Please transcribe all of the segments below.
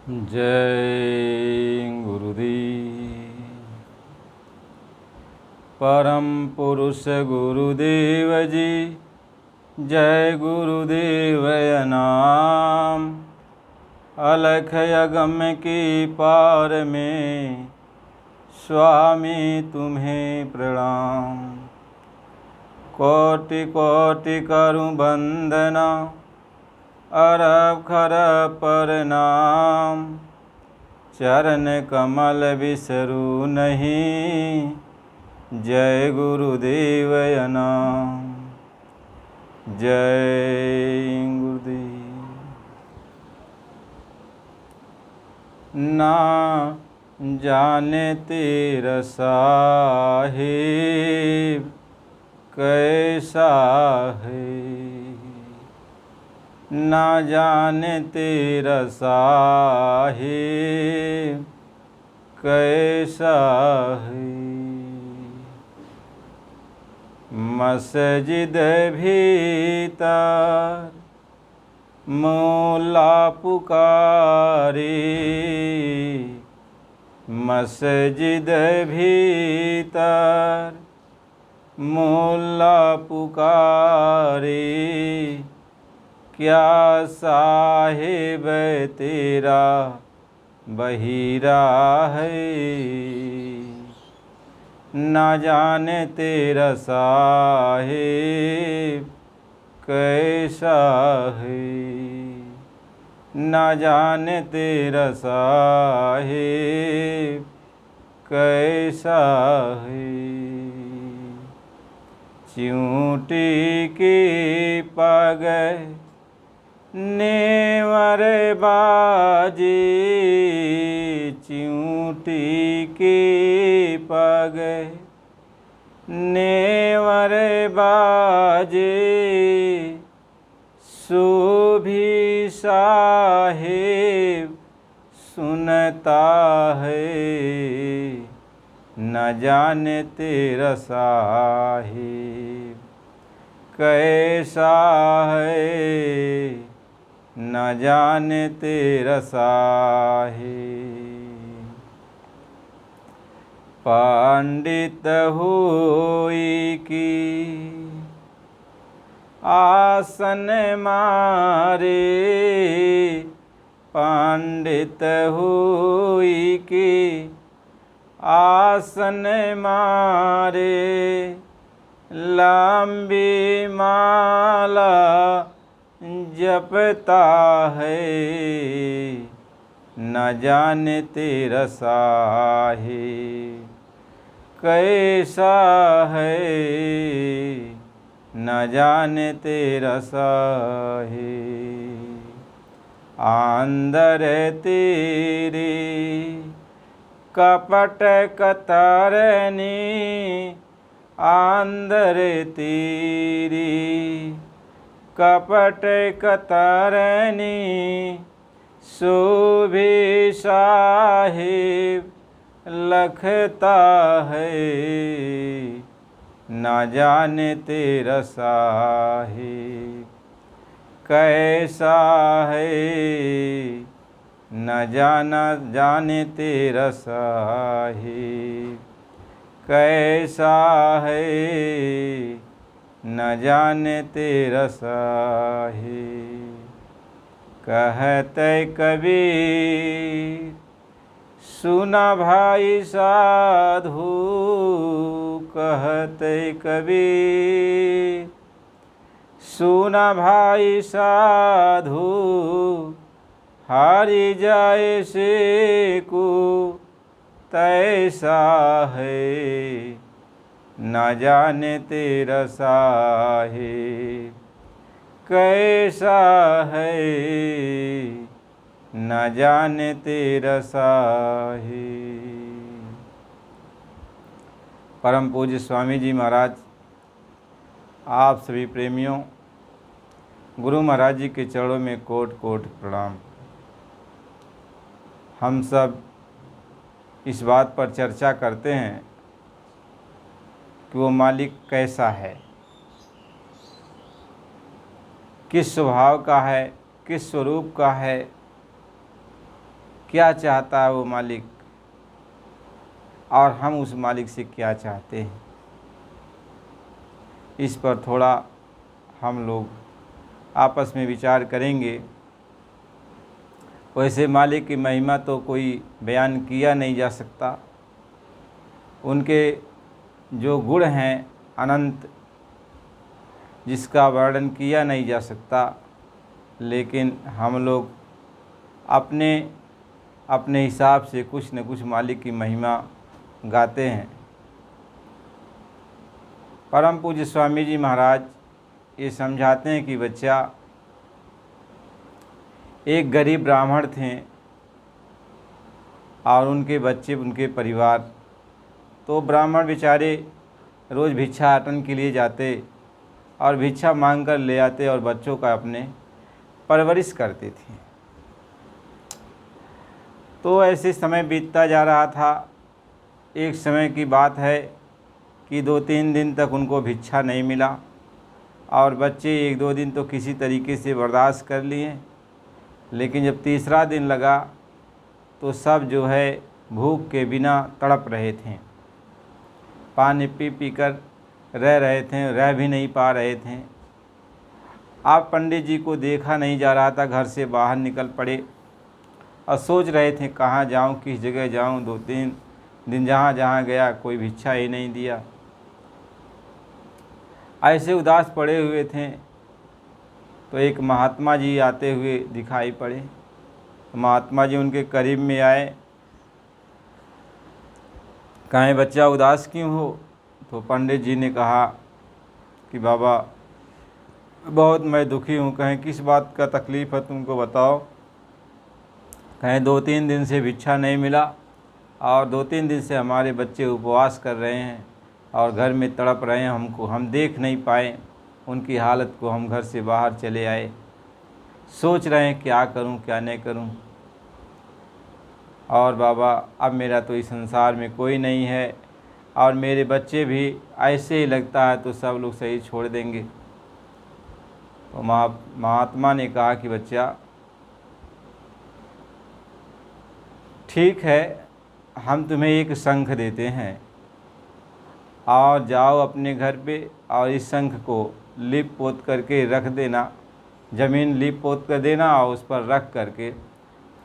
जय गुरुदेव। परम पुरुष गुरुदेव जी, जय गुरुदेव नाम। अलख अगम की पार में स्वामी तुम्हें प्रणाम। कोटि कोटि करूं वंदना, अरब खरब प्रणाम। चरण कमल बिसरू नहीं, जय गुरुदेव नाम। जय गुरुदेव। ना जाने तेरा साहिब कैसा है, ना जाने तेरा साहिब कैसा है। मस्जिद भीतर मौला पुकारे, मस्जिद भीतर मौला पुकारे। क्या साहिब तेरा बहिरा है, ना जाने तेरा साहिब कैसा है, ना जाने तेरा साहिब कैसा है। चिऊटी की पग नेवर बाजे, चिऊटी की पग नेवर बाजे। सूभी साहिब सुनता है, न जाने तेरा साहिब कैसा है, न जाने तेरा साहिब। पंडित हुई की आसन मारे, पंडित हुई की आसन मारे। लंबी माला जपता है, न जाने तेरा साहिब कैसा है, न जाने तेरा साहिब। अंदर तेरे कपट कतरनी, अंदर तेरी कपट कतरनी। शोभे साहिब लखता है, न जाने तेरा साहिब कैसा है, न जाने तेरा साहिब कैसा है, न जाने तेरा साहिब। कहते कबीर सुना भाई साधु, कहते कबीर सुना भाई साधु। हारी जाए से को तैसा है, न जाने तेरा साहिब कैसा है, न जाने तेरा साहिब। परम पूज्य स्वामी जी महाराज, आप सभी प्रेमियों, गुरु महाराज जी के चरणों में कोट कोट प्रणाम। हम सब इस बात पर चर्चा करते हैं कि वो मालिक कैसा है, किस स्वभाव का है, किस स्वरूप का है। क्या चाहता है वो मालिक और हम उस मालिक से क्या चाहते हैं, इस पर थोड़ा हम लोग आपस में विचार करेंगे। वैसे मालिक की महिमा तो कोई बयान किया नहीं जा सकता, उनके जो गुण हैं अनंत, जिसका वर्णन किया नहीं जा सकता, लेकिन हम लोग अपने अपने हिसाब से कुछ न कुछ मालिक की महिमा गाते हैं। परम पूज्य स्वामी जी महाराज ये समझाते हैं कि बच्चा, एक गरीब ब्राह्मण थे और उनके बच्चे, उनके परिवार, तो ब्राह्मण बेचारे रोज़ भिक्षाटन के लिए जाते और भिक्षा मांग कर ले आते और बच्चों का अपने परवरिश करते थे। तो ऐसे समय बीतता जा रहा था। एक समय की बात है कि 2-3 दिन तक उनको भिक्षा नहीं मिला और बच्चे 1-2 दिन तो किसी तरीके से बर्दाश्त कर लिए, लेकिन जब तीसरा दिन लगा तो सब जो है भूख के बिना तड़प रहे थे, पानी पी पी कर रह रहे थे, रह भी नहीं पा रहे थे। आप पंडित जी को देखा नहीं जा रहा था, घर से बाहर निकल पड़े और सोच रहे थे कहाँ जाऊं, किस जगह जाऊं। 2-3 दिन जहाँ जहाँ गया कोई भिक्षा ही नहीं दिया। ऐसे उदास पड़े हुए थे तो एक महात्मा जी आते हुए दिखाई पड़े। महात्मा जी उनके करीब में आए, कहें बच्चा उदास क्यों हो? तो पंडित जी ने कहा कि बाबा बहुत मैं दुखी हूँ। कहें किस बात का तकलीफ़ है तुमको बताओ? कहें 2-3 दिन से भिक्षा नहीं मिला और 2-3 दिन से हमारे बच्चे उपवास कर रहे हैं और घर में तड़प रहे हैं, हम देख नहीं पाए उनकी हालत को, हम घर से बाहर चले आए, सोच रहे हैं क्या करूं क्या नहीं करूं। और बाबा अब मेरा तो इस संसार में कोई नहीं है और मेरे बच्चे भी ऐसे ही लगता है तो सब लोग सही छोड़ देंगे। तो महात्मा ने कहा कि बच्चा ठीक है, हम तुम्हें एक शंख देते हैं और जाओ अपने घर पे और इस शंख को लीप पोत करके रख देना, ज़मीन लीप पोत कर देना और उस पर रख करके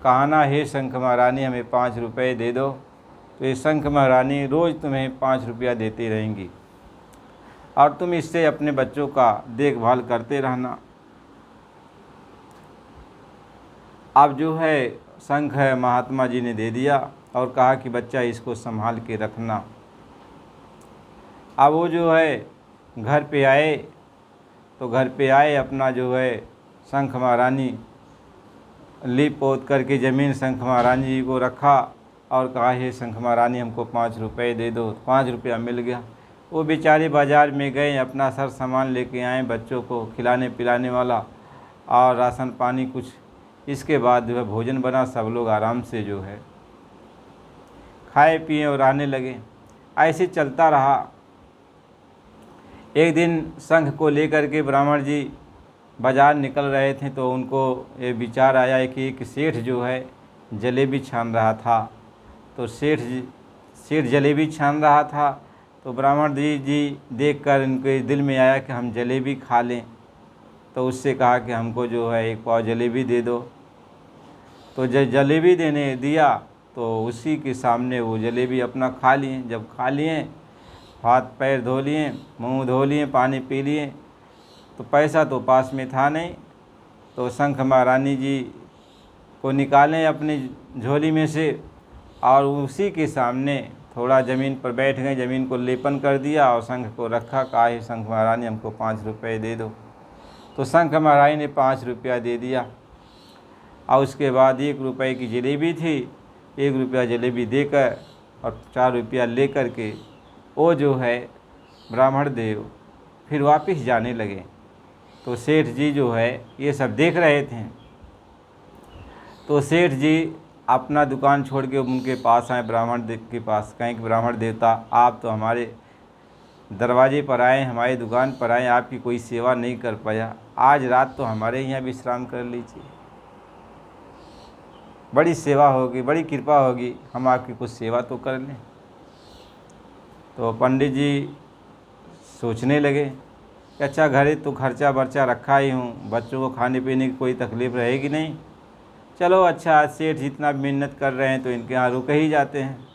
कहना हे शंख महारानी हमें 5 रुपये दे दो। तो ये शंख महारानी रोज़ तुम्हें 5 रुपया देती रहेंगी और तुम इससे अपने बच्चों का देखभाल करते रहना। अब जो है शंख है महात्मा जी ने दे दिया और कहा कि बच्चा इसको संभाल के रखना। अब वो जो है घर पे आए तो घर पे आए अपना जो है शंख महारानी लीप पोत करके ज़मीन शंख महारानी जी को रखा और कहा हे शंख महारानी हमको 5 रुपये दे दो। 5 रुपया मिल गया। वो बेचारे बाज़ार में गए, अपना सर सामान लेके आए बच्चों को खिलाने पिलाने वाला और राशन पानी कुछ। इसके बाद जो है भोजन बना, सब लोग आराम से जो है खाए पिए और आने लगे। ऐसे चलता रहा। एक दिन शंख को लेकर के ब्राह्मण जी बाज़ार निकल रहे थे तो उनको ये विचार आया कि एक सेठ जो है जलेबी छान रहा था। तो सेठ जलेबी छान रहा था तो ब्राह्मण जी देखकर इनके दिल में आया कि हम जलेबी खा लें। तो उससे कहा कि हमको जो है 1 पाव जलेबी दे दो। तो जब जलेबी देने दिया तो उसी के सामने वो जलेबी अपना खा लिए। जब खा लिए, हाथ पैर धो लिए, मुंह धो लिए, पानी पी लिए, तो पैसा तो पास में था नहीं। तो शंख महारानी जी को निकालें अपनी झोली में से और उसी के सामने थोड़ा ज़मीन पर बैठ गए, ज़मीन को लेपन कर दिया और शंख को रखा। कहा हे शंख महारानी हमको 5 रुपये दे दो। तो शंख महारानी ने 5 रुपया दे दिया और उसके बाद 1 रुपये की जलेबी थी, 1 रुपया जलेबी देकर और 4 रुपया ले कर के वो जो है ब्राह्मण देव फिर वापस जाने लगे। तो सेठ जी जो है ये सब देख रहे थे। तो सेठ जी अपना दुकान छोड़ के उनके पास आए, ब्राह्मण देव के पास। कहें कि ब्राह्मण देवता आप तो हमारे दरवाजे पर आए, हमारी दुकान पर आए, आपकी कोई सेवा नहीं कर पाया, आज रात तो हमारे यहाँ विश्राम कर लीजिए। बड़ी सेवा होगी, बड़ी कृपा होगी, हम आपकी कुछ सेवा तो कर लें। तो पंडित जी सोचने लगे कि अच्छा घरे तो खर्चा बर्चा रखा ही हूँ, बच्चों को खाने पीने की कोई तकलीफ़ रहेगी नहीं, चलो अच्छा आज सेठ जितना मिन्नत कर रहे हैं तो इनके यहाँ रुक ही जाते हैं।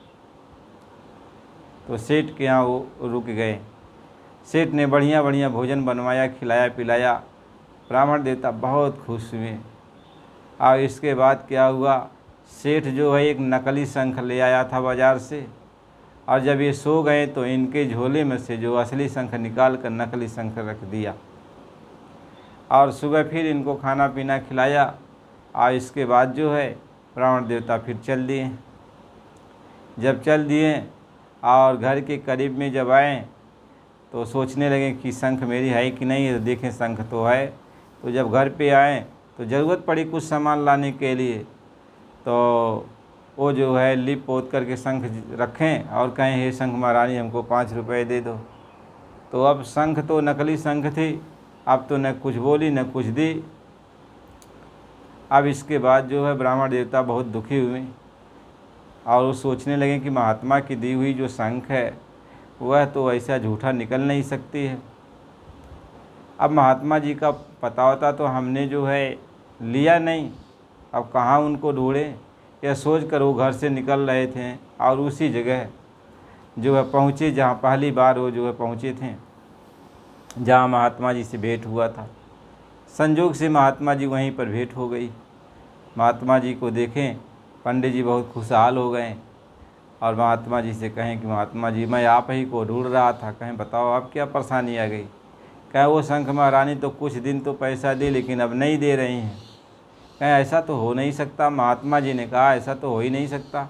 तो सेठ के यहाँ वो रुक गए। सेठ ने बढ़िया बढ़िया भोजन बनवाया, खिलाया पिलाया। ब्राह्मण देवता बहुत खुश हुए। और इसके बाद क्या हुआ, सेठ जो है एक नकली शंख ले आया था बाज़ार से, और जब ये सो गए तो इनके झोले में से जो असली शंख निकाल कर नकली शंख रख दिया। और सुबह फिर इनको खाना पीना खिलाया। और इसके बाद जो है ब्राह्मण देवता फिर चल दिए। जब चल दिए और घर के करीब में जब आए तो सोचने लगे कि शंख मेरी है कि नहीं है, तो देखें शंख तो है। तो जब घर पे आए तो ज़रूरत पड़ी कुछ सामान लाने के लिए, तो वो जो है लिप पोत करके शंख रखें और कहें हे शंख महारानी हमको 5 रुपए दे दो। तो अब शंख तो नकली शंख थी, अब तो न कुछ बोली न कुछ दी। अब इसके बाद जो है ब्राह्मण देवता बहुत दुखी हुए और वो सोचने लगे कि महात्मा की दी हुई जो शंख है वह तो ऐसा झूठा निकल नहीं सकती है। अब महात्मा जी का पता होता तो हमने जो है लिया नहीं, अब कहाँ उनको ढूंढे, यह सोच कर वो घर से निकल रहे थे और उसी जगह जो है पहुँचे जहाँ पहली बार वो जो है पहुँचे थे, जहाँ महात्मा जी से भेंट हुआ था। संजोग से महात्मा जी वहीं पर भेंट हो गई। महात्मा जी को देखें, पंडित जी बहुत खुशहाल हो गए और महात्मा जी से कहें कि महात्मा जी मैं आप ही को ढूंढ रहा था, कहें बताओ आप क्या परेशानी आ गई। कहें वो शंख महारानी तो कुछ दिन तो पैसा दी लेकिन अब नहीं दे रही हैं। कहें ऐसा तो हो नहीं सकता। महात्मा जी ने कहा ऐसा तो हो ही नहीं सकता,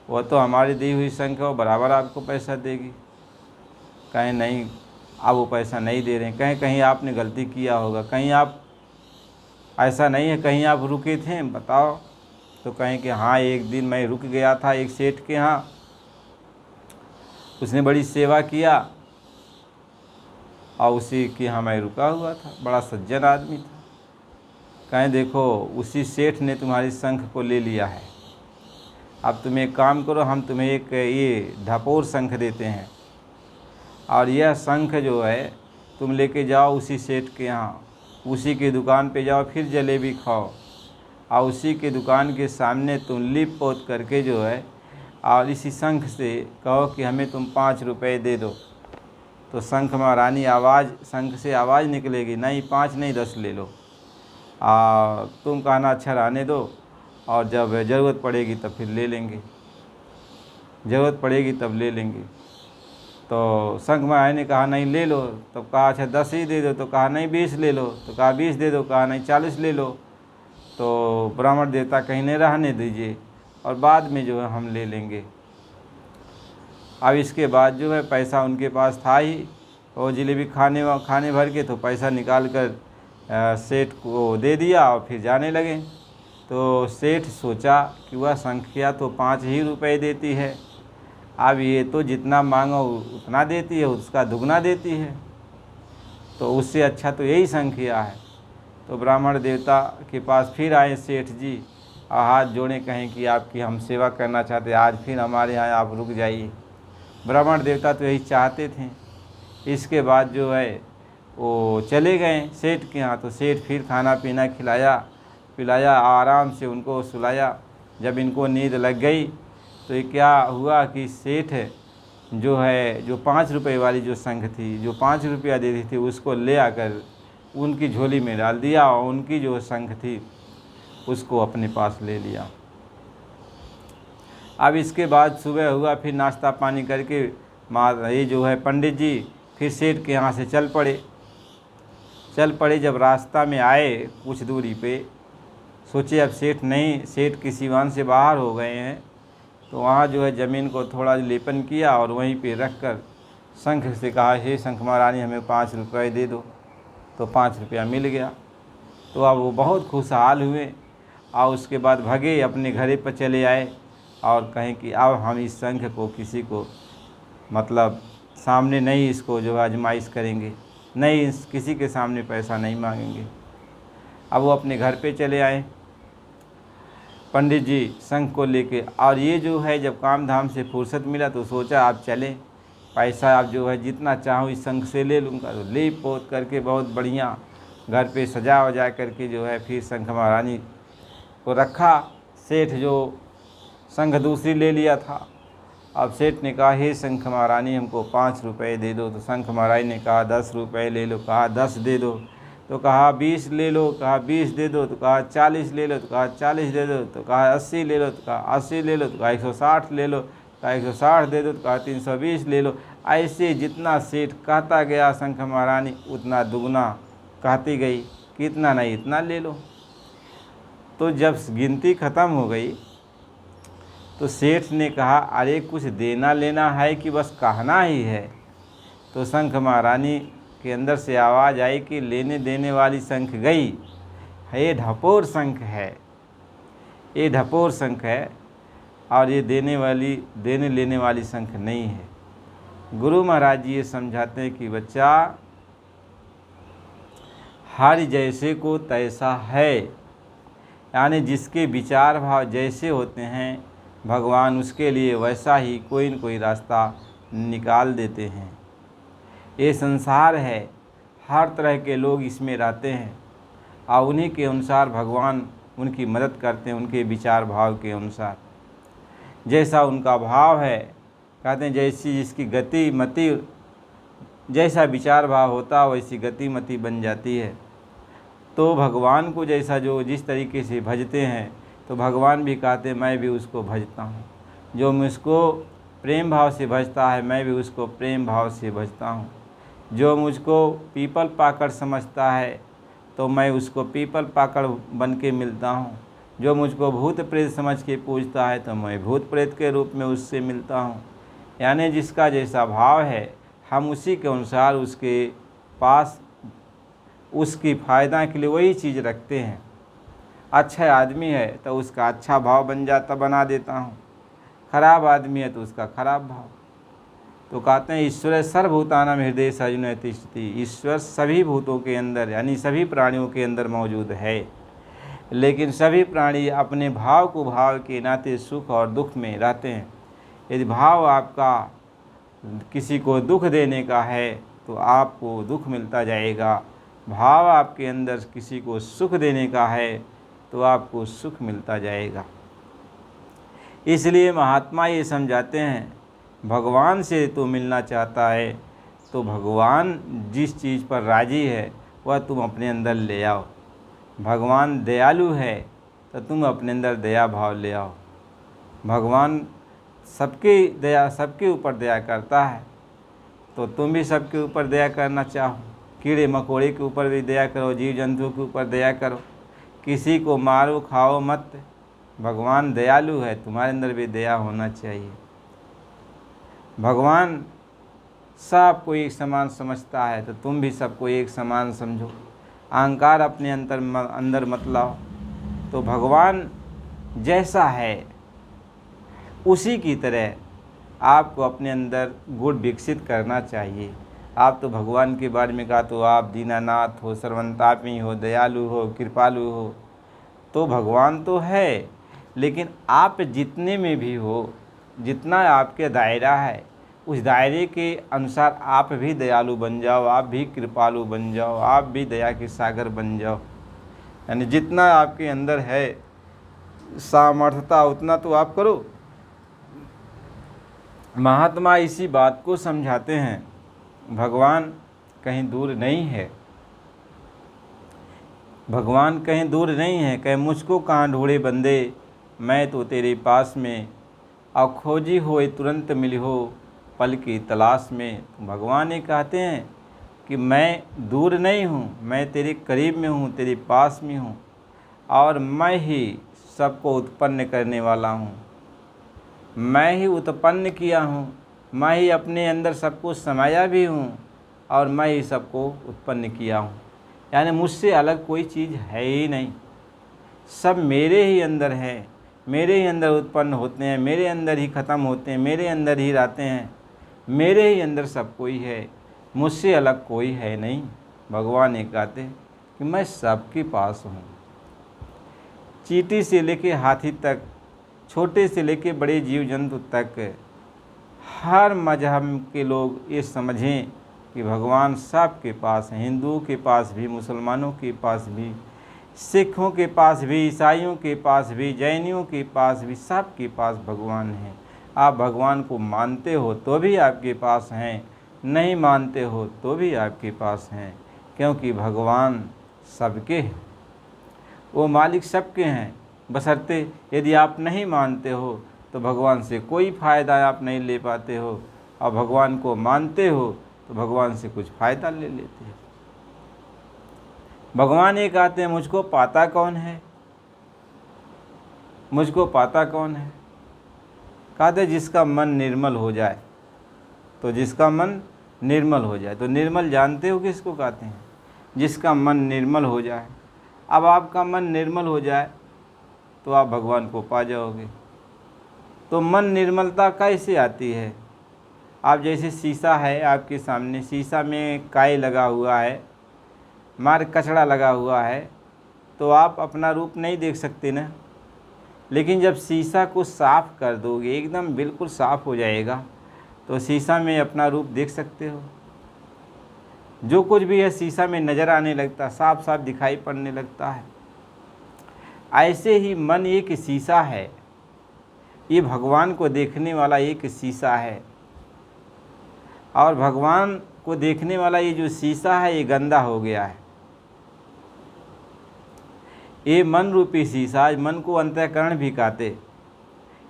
वो तो हमारी दी हुई शंख है, वो बराबर आपको पैसा देगी। कहें नहीं अब वो पैसा नहीं दे रहे हैं। कहें कहीं आपने गलती किया होगा, कहीं आप ऐसा नहीं है, कहीं आप रुके थे बताओ। तो कहें कि हाँ एक दिन मैं रुक गया था एक सेठ के यहाँ, उसने बड़ी सेवा किया और उसी के यहाँ मैं रुका हुआ था, बड़ा सज्जन आदमी था। कहें देखो उसी सेठ ने तुम्हारी शंख को ले लिया है, अब तुम एक काम करो, हम तुम्हें एक ये ढपोर शंख देते हैं और यह शंख जो है तुम लेके जाओ उसी सेठ के यहाँ, उसी की दुकान पे जाओ, फिर जलेबी खाओ और उसी के दुकान के सामने तुम लिप पोत करके जो है और इसी शंख से कहो कि हमें तुम 5 रुपए दे दो। तो शंख महारानी आवाज़, शंख से आवाज़ निकलेगी, नहीं 5 नहीं 10 ले लो, तुम कहना अच्छा रहने दो और जब ज़रूरत पड़ेगी तब फिर ले लेंगे, ज़रूरत पड़ेगी तब ले लेंगे। तो शंख महारानी ने कहा नहीं ले लो। तो कहा अच्छा 10 ही दे दो। तो कहा नहीं 20 ले लो। तो कहा 20 दे दो। कहा नहीं 40 ले लो। तो ब्राह्मण देवता कहीं नहीं रहने दीजिए और बाद में जो है हम ले लेंगे। अब इसके बाद जो है पैसा उनके पास था ही, वो जलेबी खाने भर के तो पैसा निकाल कर सेठ को दे दिया और फिर जाने लगे। तो सेठ सोचा कि वह संख्या तो 5 ही रुपए देती है, अब ये तो जितना मांगो उतना देती है, उसका दुगना देती है, तो उससे अच्छा तो यही संख्या है। तो ब्राह्मण देवता के पास फिर आए सेठ जी और हाथ जोड़े, कहें कि आपकी हम सेवा करना चाहते, आज फिर हमारे यहाँ आप रुक जाइए। ब्राह्मण देवता तो यही चाहते थे। इसके बाद जो है वो चले गए सेठ के यहाँ। तो सेठ फिर खाना पीना खिलाया पिलाया, आराम से उनको सुलाया। जब इनको नींद लग गई तो ये क्या हुआ कि सेठ जो है जो 5 रुपए वाली जो शंख थी, जो 5 रुपया देती थी, उसको ले आकर उनकी झोली में डाल दिया और उनकी जो शंख थी उसको अपने पास ले लिया। अब इसके बाद सुबह हुआ, फिर नाश्ता पानी करके ये जो है पंडित जी फिर सेठ के यहाँ से चल पड़े। जब रास्ता में आए कुछ दूरी पे, सोचे अब सेठ की सिवान से बाहर हो गए हैं, तो वहाँ जो है ज़मीन को थोड़ा लेपन किया और वहीं पे रख कर शंख से कहा हे शंख महारानी हमें 5 रुपए दे दो। तो 5 रुपया मिल गया। तो अब वो बहुत खुशहाल हुए और उसके बाद भगे अपने घरे पर चले आए और कहें कि अब हम इस शंख को किसी को मतलब सामने नहीं इसको जो है आजमाइश करेंगे, नहीं किसी के सामने पैसा नहीं मांगेंगे। अब वो अपने घर पे चले आए पंडित जी शंख को लेके। और ये जो है जब काम धाम से फुर्सत मिला तो सोचा आप चले, पैसा आप जो है जितना चाहूँ इस शंख से ले लूँगा। तो ले पोत करके बहुत बढ़िया घर पे सजा वजा करके जो है फिर शंख महारानी को रखा। सेठ जो शंख दूसरी ले लिया था, अब सेठ ने कहा हे शंख महारानी हमको 5 रुपये दे दो। तो शंख महारानी ने कहा 10 रुपये ले लो, कहा 10 दे दो, तो कहा 20 ले लो, कहा 20 दे दो, तो कहा 40 ले लो, तो कहा 40 दे दो, तो कहा 80 ले लो, तो कहा 80 ले लो, तो कहा 160 ले लो, कहा 160 दे दो, तो कहा 320 ले लो। ऐसे जितना सेठ कहता गया शंख महारानी उतना दुगना कहती गई, कितना नहीं इतना ले लो। तो जब गिनती ख़त्म हो गई तो सेठ ने कहा अरे कुछ देना लेना है कि बस कहना ही है। तो शंख महारानी के अंदर से आवाज़ आई कि लेने देने वाली शंख गई, ये ढपोर शंख है, ये ढपोर शंख है और ये देने लेने वाली शंख नहीं है। गुरु महाराज जी ये समझाते हैं कि बच्चा हर जैसे को तैसा है, यानी जिसके विचार भाव जैसे होते हैं भगवान उसके लिए वैसा ही कोई न कोई रास्ता निकाल देते हैं। ये संसार है, हर तरह के लोग इसमें रहते हैं और उन्हीं के अनुसार भगवान उनकी मदद करते हैं, उनके विचार भाव के अनुसार। जैसा उनका भाव है, कहते हैं जैसी जिसकी गति मति, जैसा विचार भाव होता वैसी गति मति बन जाती है। तो भगवान को जैसा जो जिस तरीके से भजते हैं तो भगवान भी कहते हैं मैं भी उसको भजता हूँ। जो मुझको प्रेम भाव से भजता है मैं भी उसको प्रेम भाव से भजता हूँ। जो मुझको पीपल पाकड़ समझता है तो मैं उसको पीपल पाकड़ बन के मिलता हूँ। जो मुझको भूत प्रेत समझ के पूजता है तो मैं भूत प्रेत के रूप में उससे मिलता हूँ। यानी जिसका जैसा भाव है हम उसी के अनुसार उसके पास उसकी फ़ायदा के लिए वही चीज़ रखते हैं। अच्छा आदमी है तो उसका अच्छा भाव बना देता हूँ, खराब आदमी है तो उसका खराब भाव। तो कहते हैं ईश्वर सर्वभूतानां हृदय अर्जुन तिष्ठति, ईश्वर सभी भूतों के अंदर यानी सभी प्राणियों के अंदर मौजूद है, लेकिन सभी प्राणी अपने भाव को भाव के नाते सुख और दुख में रहते हैं। यदि भाव आपका किसी को दुख देने का है तो आपको दुख मिलता जाएगा, भाव आपके अंदर किसी को सुख देने का है तो आपको सुख मिलता जाएगा। इसलिए महात्मा ये समझाते हैं भगवान से तो मिलना चाहता है तो भगवान जिस चीज़ पर राजी है वह तुम अपने अंदर ले आओ। भगवान दयालु है तो तुम अपने अंदर दया भाव ले आओ। भगवान सबके ऊपर दया करता है तो तुम भी सबके ऊपर दया करना चाहो। कीड़े मकोड़े के ऊपर भी दया करो, जीव जंतु के ऊपर दया करो, किसी को मारो खाओ मत। भगवान दयालु है, तुम्हारे अंदर भी दया होना चाहिए। भगवान सबको एक समान समझता है तो तुम भी सबको एक समान समझो। अहंकार अपने अंदर मत लाओ। तो भगवान जैसा है उसी की तरह आपको अपने अंदर गुण विकसित करना चाहिए। आप तो भगवान के बारे में कहा तो आप दीनानाथ हो, सर्वंतापी हो, दयालु हो, कृपालु हो, तो भगवान तो है, लेकिन आप जितने में भी हो, जितना आपके दायरा है उस दायरे के अनुसार आप भी दयालु बन जाओ, आप भी कृपालु बन जाओ, आप भी दया के सागर बन जाओ। यानी जितना आपके अंदर है सामर्थ्यता उतना तो आप करो। महात्मा इसी बात को समझाते हैं भगवान कहीं दूर नहीं है। भगवान कहीं दूर नहीं है, कहीं मुझको कहाँ ढूंढे बंदे, मैं तो तेरे पास में, और खोजी होए तुरंत मिली हो पल की तलाश में। भगवान ये कहते हैं कि मैं दूर नहीं हूँ, मैं तेरे करीब में हूँ, तेरे पास में हूँ, और मैं ही सबको उत्पन्न करने वाला हूँ। मैं ही उत्पन्न किया हूँ, मैं ही अपने अंदर सबको समाया भी हूँ और मैं ही सबको उत्पन्न किया हूँ। यानी मुझसे अलग कोई चीज़ है ही नहीं, सब मेरे ही अंदर है, मेरे ही अंदर उत्पन्न होते हैं, मेरे अंदर ही ख़त्म होते हैं, मेरे अंदर ही रहते हैं, मेरे ही अंदर सब कोई है, मुझसे अलग कोई है नहीं। भगवान ये कहते हैं कि मैं सबके पास हूँ। चींटी से लेके हाथी तक, छोटे से लेके बड़े जीव जंतु तक, हर मजहब के लोग ये समझें कि भगवान सबके पास है। हिंदुओं के पास भी, मुसलमानों के पास भी, सिखों के पास भी, ईसाइयों के पास भी, जैनियों के पास भी, सबके पास भगवान है। आप भगवान को मानते हो तो भी आपके पास हैं, नहीं मानते हो तो भी आपके पास हैं, क्योंकि भगवान सबके हैं, वो मालिक सबके हैं। बशर्ते यदि आप नहीं मानते हो तो भगवान से कोई फ़ायदा आप नहीं ले पाते हो, और भगवान को मानते हो तो भगवान से कुछ फ़ायदा ले लेते हो। भगवान ये कहते हैं, मुझको पाता कौन है, मुझको पाता कौन है। कहते जिसका मन निर्मल हो जाए, तो जिसका मन निर्मल हो जाए, तो निर्मल जानते हो किसको कहते हैं? जिसका मन निर्मल हो जाए। अब आपका मन निर्मल हो जाए तो आप भगवान को पा जाओगे। तो मन निर्मलता कैसे आती है? आप जैसे शीशा है आपके सामने, शीशा में काई लगा हुआ है, मार कचड़ा लगा हुआ है, तो आप अपना रूप नहीं देख सकते ना। लेकिन जब शीशा को साफ़ कर दोगे, एकदम बिल्कुल साफ़ हो जाएगा, तो शीशा में अपना रूप देख सकते हो। जो कुछ भी है शीशा में नज़र आने लगता, साफ साफ दिखाई पड़ने लगता है। ऐसे ही मन एक शीशा है, ये भगवान को देखने वाला एक शीशा है, और भगवान को देखने वाला ये जो शीशा है ये गंदा हो गया है। ये मन रूपी शीशा, मन को अंतःकरण भी कहते,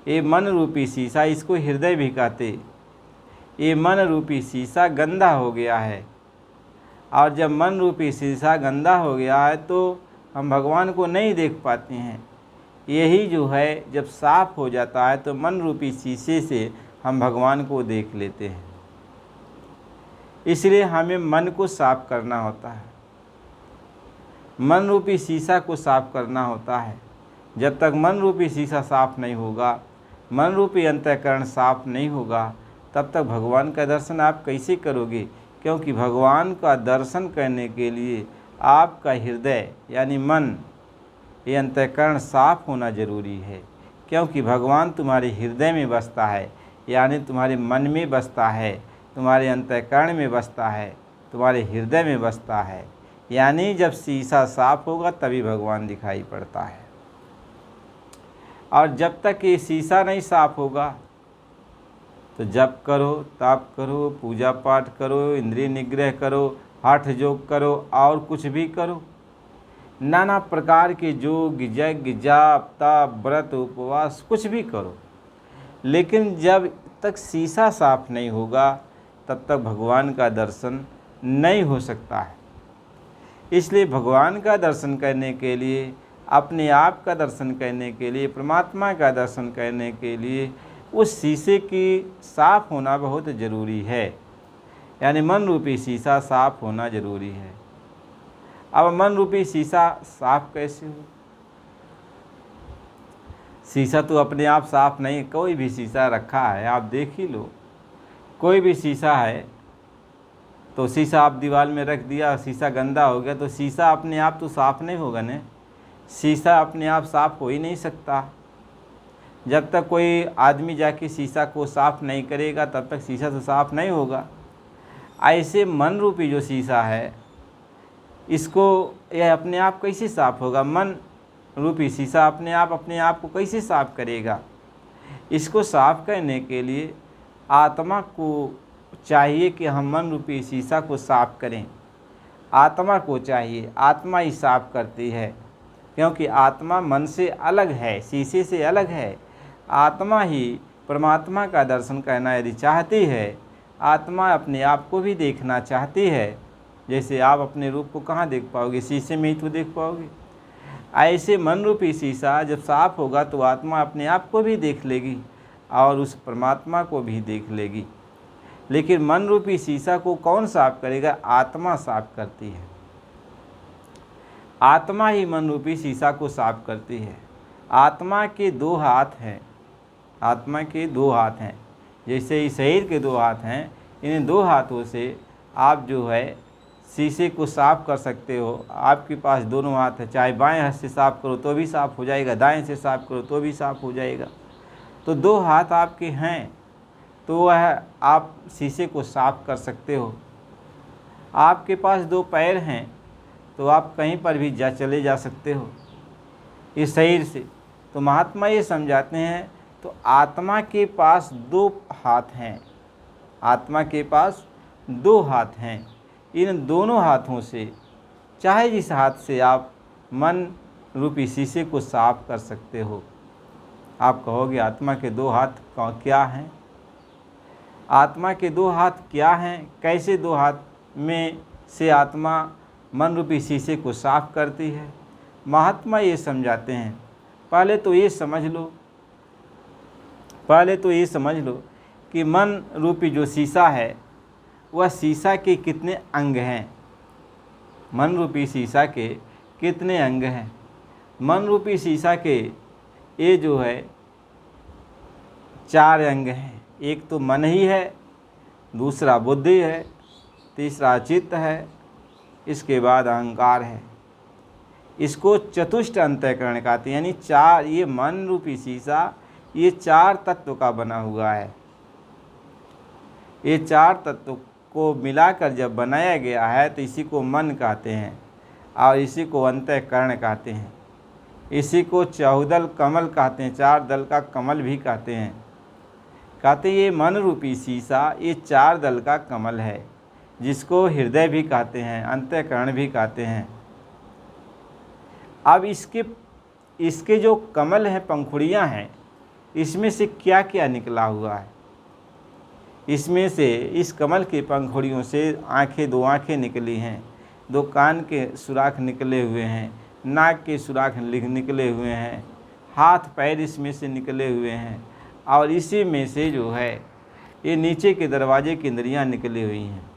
ये मन रूपी शीशा, इसको हृदय भी कहते। ये मन रूपी शीशा गंदा हो गया है, और जब मन रूपी शीशा गंदा हो गया है तो हम भगवान को नहीं देख पाते हैं। यही जो है जब साफ हो जाता है तो मन रूपी शीशे से हम भगवान को देख लेते हैं। इसलिए हमें मन को साफ करना होता है, मन रूपी शीशा को साफ करना होता है। जब तक मन रूपी शीशा साफ नहीं होगा, मन रूपी अंतःकरण साफ नहीं होगा, तब तक भगवान का दर्शन आप कैसे करोगे? क्योंकि भगवान का दर्शन करने के लिए आपका हृदय यानी मन, ये अंतःकरण साफ होना जरूरी है। क्योंकि भगवान तुम्हारे हृदय में बसता है, यानी तुम्हारे मन में बसता है, तुम्हारे अंतःकरण में बसता है, तुम्हारे हृदय में बसता है। यानी जब शीशा साफ होगा तभी भगवान दिखाई पड़ता है। और जब तक ये शीशा नहीं साफ होगा तो जप करो, ताप करो, पूजा पाठ करो, इंद्रिय निग्रह करो, हठ योग करो, और कुछ भी करो, नाना प्रकार के योग, यज्ञ, जाप, ताप, व्रत, उपवास, कुछ भी करो, लेकिन जब तक शीशा साफ नहीं होगा तब तक भगवान का दर्शन नहीं हो सकता है। इसलिए भगवान का दर्शन करने के लिए, अपने आप का दर्शन करने के लिए, परमात्मा का दर्शन करने के लिए उस शीशे की साफ होना बहुत ज़रूरी है। यानी मन रूपी शीशा साफ होना ज़रूरी है। अब मन रूपी शीशा साफ कैसे हो? शीशा तो अपने आप साफ नहीं, कोई भी शीशा रखा है आप देख ही लो, कोई भी शीशा है तो शीशा आप दीवार में रख दिया, शीशा गंदा हो गया तो शीशा अपने आप तो साफ नहीं होगा ना। शीशा अपने आप साफ हो ही नहीं सकता। जब तक कोई आदमी जाके शीशा को साफ नहीं करेगा तब तक शीशा तो साफ नहीं होगा। ऐसे मन रूपी जो शीशा है, इसको यह अपने आप कैसे साफ होगा? मन रूपी शीशा अपने आप को कैसे साफ करेगा? इसको साफ करने के लिए आत्मा को चाहिए कि हम मन रूपी शीशा को साफ करें। आत्मा को चाहिए, आत्मा ही साफ करती है, क्योंकि आत्मा मन से अलग है, शीशे से अलग है। आत्मा ही परमात्मा का दर्शन करना यदि चाहती है, आत्मा अपने आप को भी देखना चाहती है। जैसे आप अपने रूप को कहाँ देख पाओगे? शीशे में ही तो देख पाओगे। ऐसे मन रूपी शीशा जब साफ होगा तो आत्मा अपने आप को भी देख लेगी और उस परमात्मा को भी देख लेगी। लेकिन मन रूपी शीशा को कौन साफ करेगा? आत्मा साफ करती है। आत्मा ही मन रूपी शीशा को साफ करती है। आत्मा के दो हाथ हैं, आत्मा के दो हाथ हैं। जैसे ही शरीर के दो हाथ हैं, इन दो हाथों से आप जो है शीशे को साफ़ कर सकते हो। आपके पास दोनों हाथ है, चाहे बाएं हाथ से साफ़ करो तो भी साफ़ हो जाएगा, दाएं से साफ़ करो तो भी साफ़ हो जाएगा। तो दो हाथ आपके हैं तो वह आप शीशे को साफ़ कर सकते हो। आपके पास दो पैर हैं तो आप कहीं पर भी चले जा सकते हो इस शरीर से। तो महात्मा ये समझाते हैं, तो आत्मा के पास दो हाथ हैं, आत्मा के पास दो हाथ हैं। इन दोनों हाथों से चाहे जिस हाथ से आप मन रूपी शीशे को साफ कर सकते हो। आप कहोगे आत्मा के दो हाथ क्या हैं? आत्मा के दो हाथ क्या हैं? कैसे दो हाथ में से आत्मा मन रूपी शीशे को साफ करती है? महात्मा ये समझाते हैं, पहले तो ये समझ लो कि मन रूपी जो शीशा है वह शीशा के कितने अंग हैं। मन रूपी शीशा के कितने अंग हैं? मन रूपी शीशा के ये जो है 4 अंग हैं। एक तो मन ही है, दूसरा बुद्धि है, तीसरा चित्त है, इसके बाद अहंकार है। इसको चतुष्ट अंतःकरण कहते हैं, यानी 4, ये मन रूपी शीशा ये 4 तत्व का बना हुआ है। ये 4 तत्व को मिलाकर जब बनाया गया है तो इसी को मन कहते हैं और इसी को अंतःकरण कहते हैं। इसी को 14 दल कमल कहते हैं, 4 दल का कमल भी कहते हैं। कहते ये मन रूपी शीशा ये 4 दल का कमल है, जिसको हृदय भी कहते हैं, अंतःकरण भी कहते हैं। अब इसके जो कमल हैं, पंखुड़ियाँ हैं, इसमें से क्या क्या निकला हुआ है? इसमें से इस कमल की पंखुड़ियों से आँखें, 2 आँखें निकली हैं, 2 कान के सुराख निकले हुए हैं, नाक के सुराख निकले हुए हैं, हाथ पैर इसमें से निकले हुए हैं, और इसी में से जो है ये नीचे के दरवाजे की इंद्रियाँ निकली हुई हैं।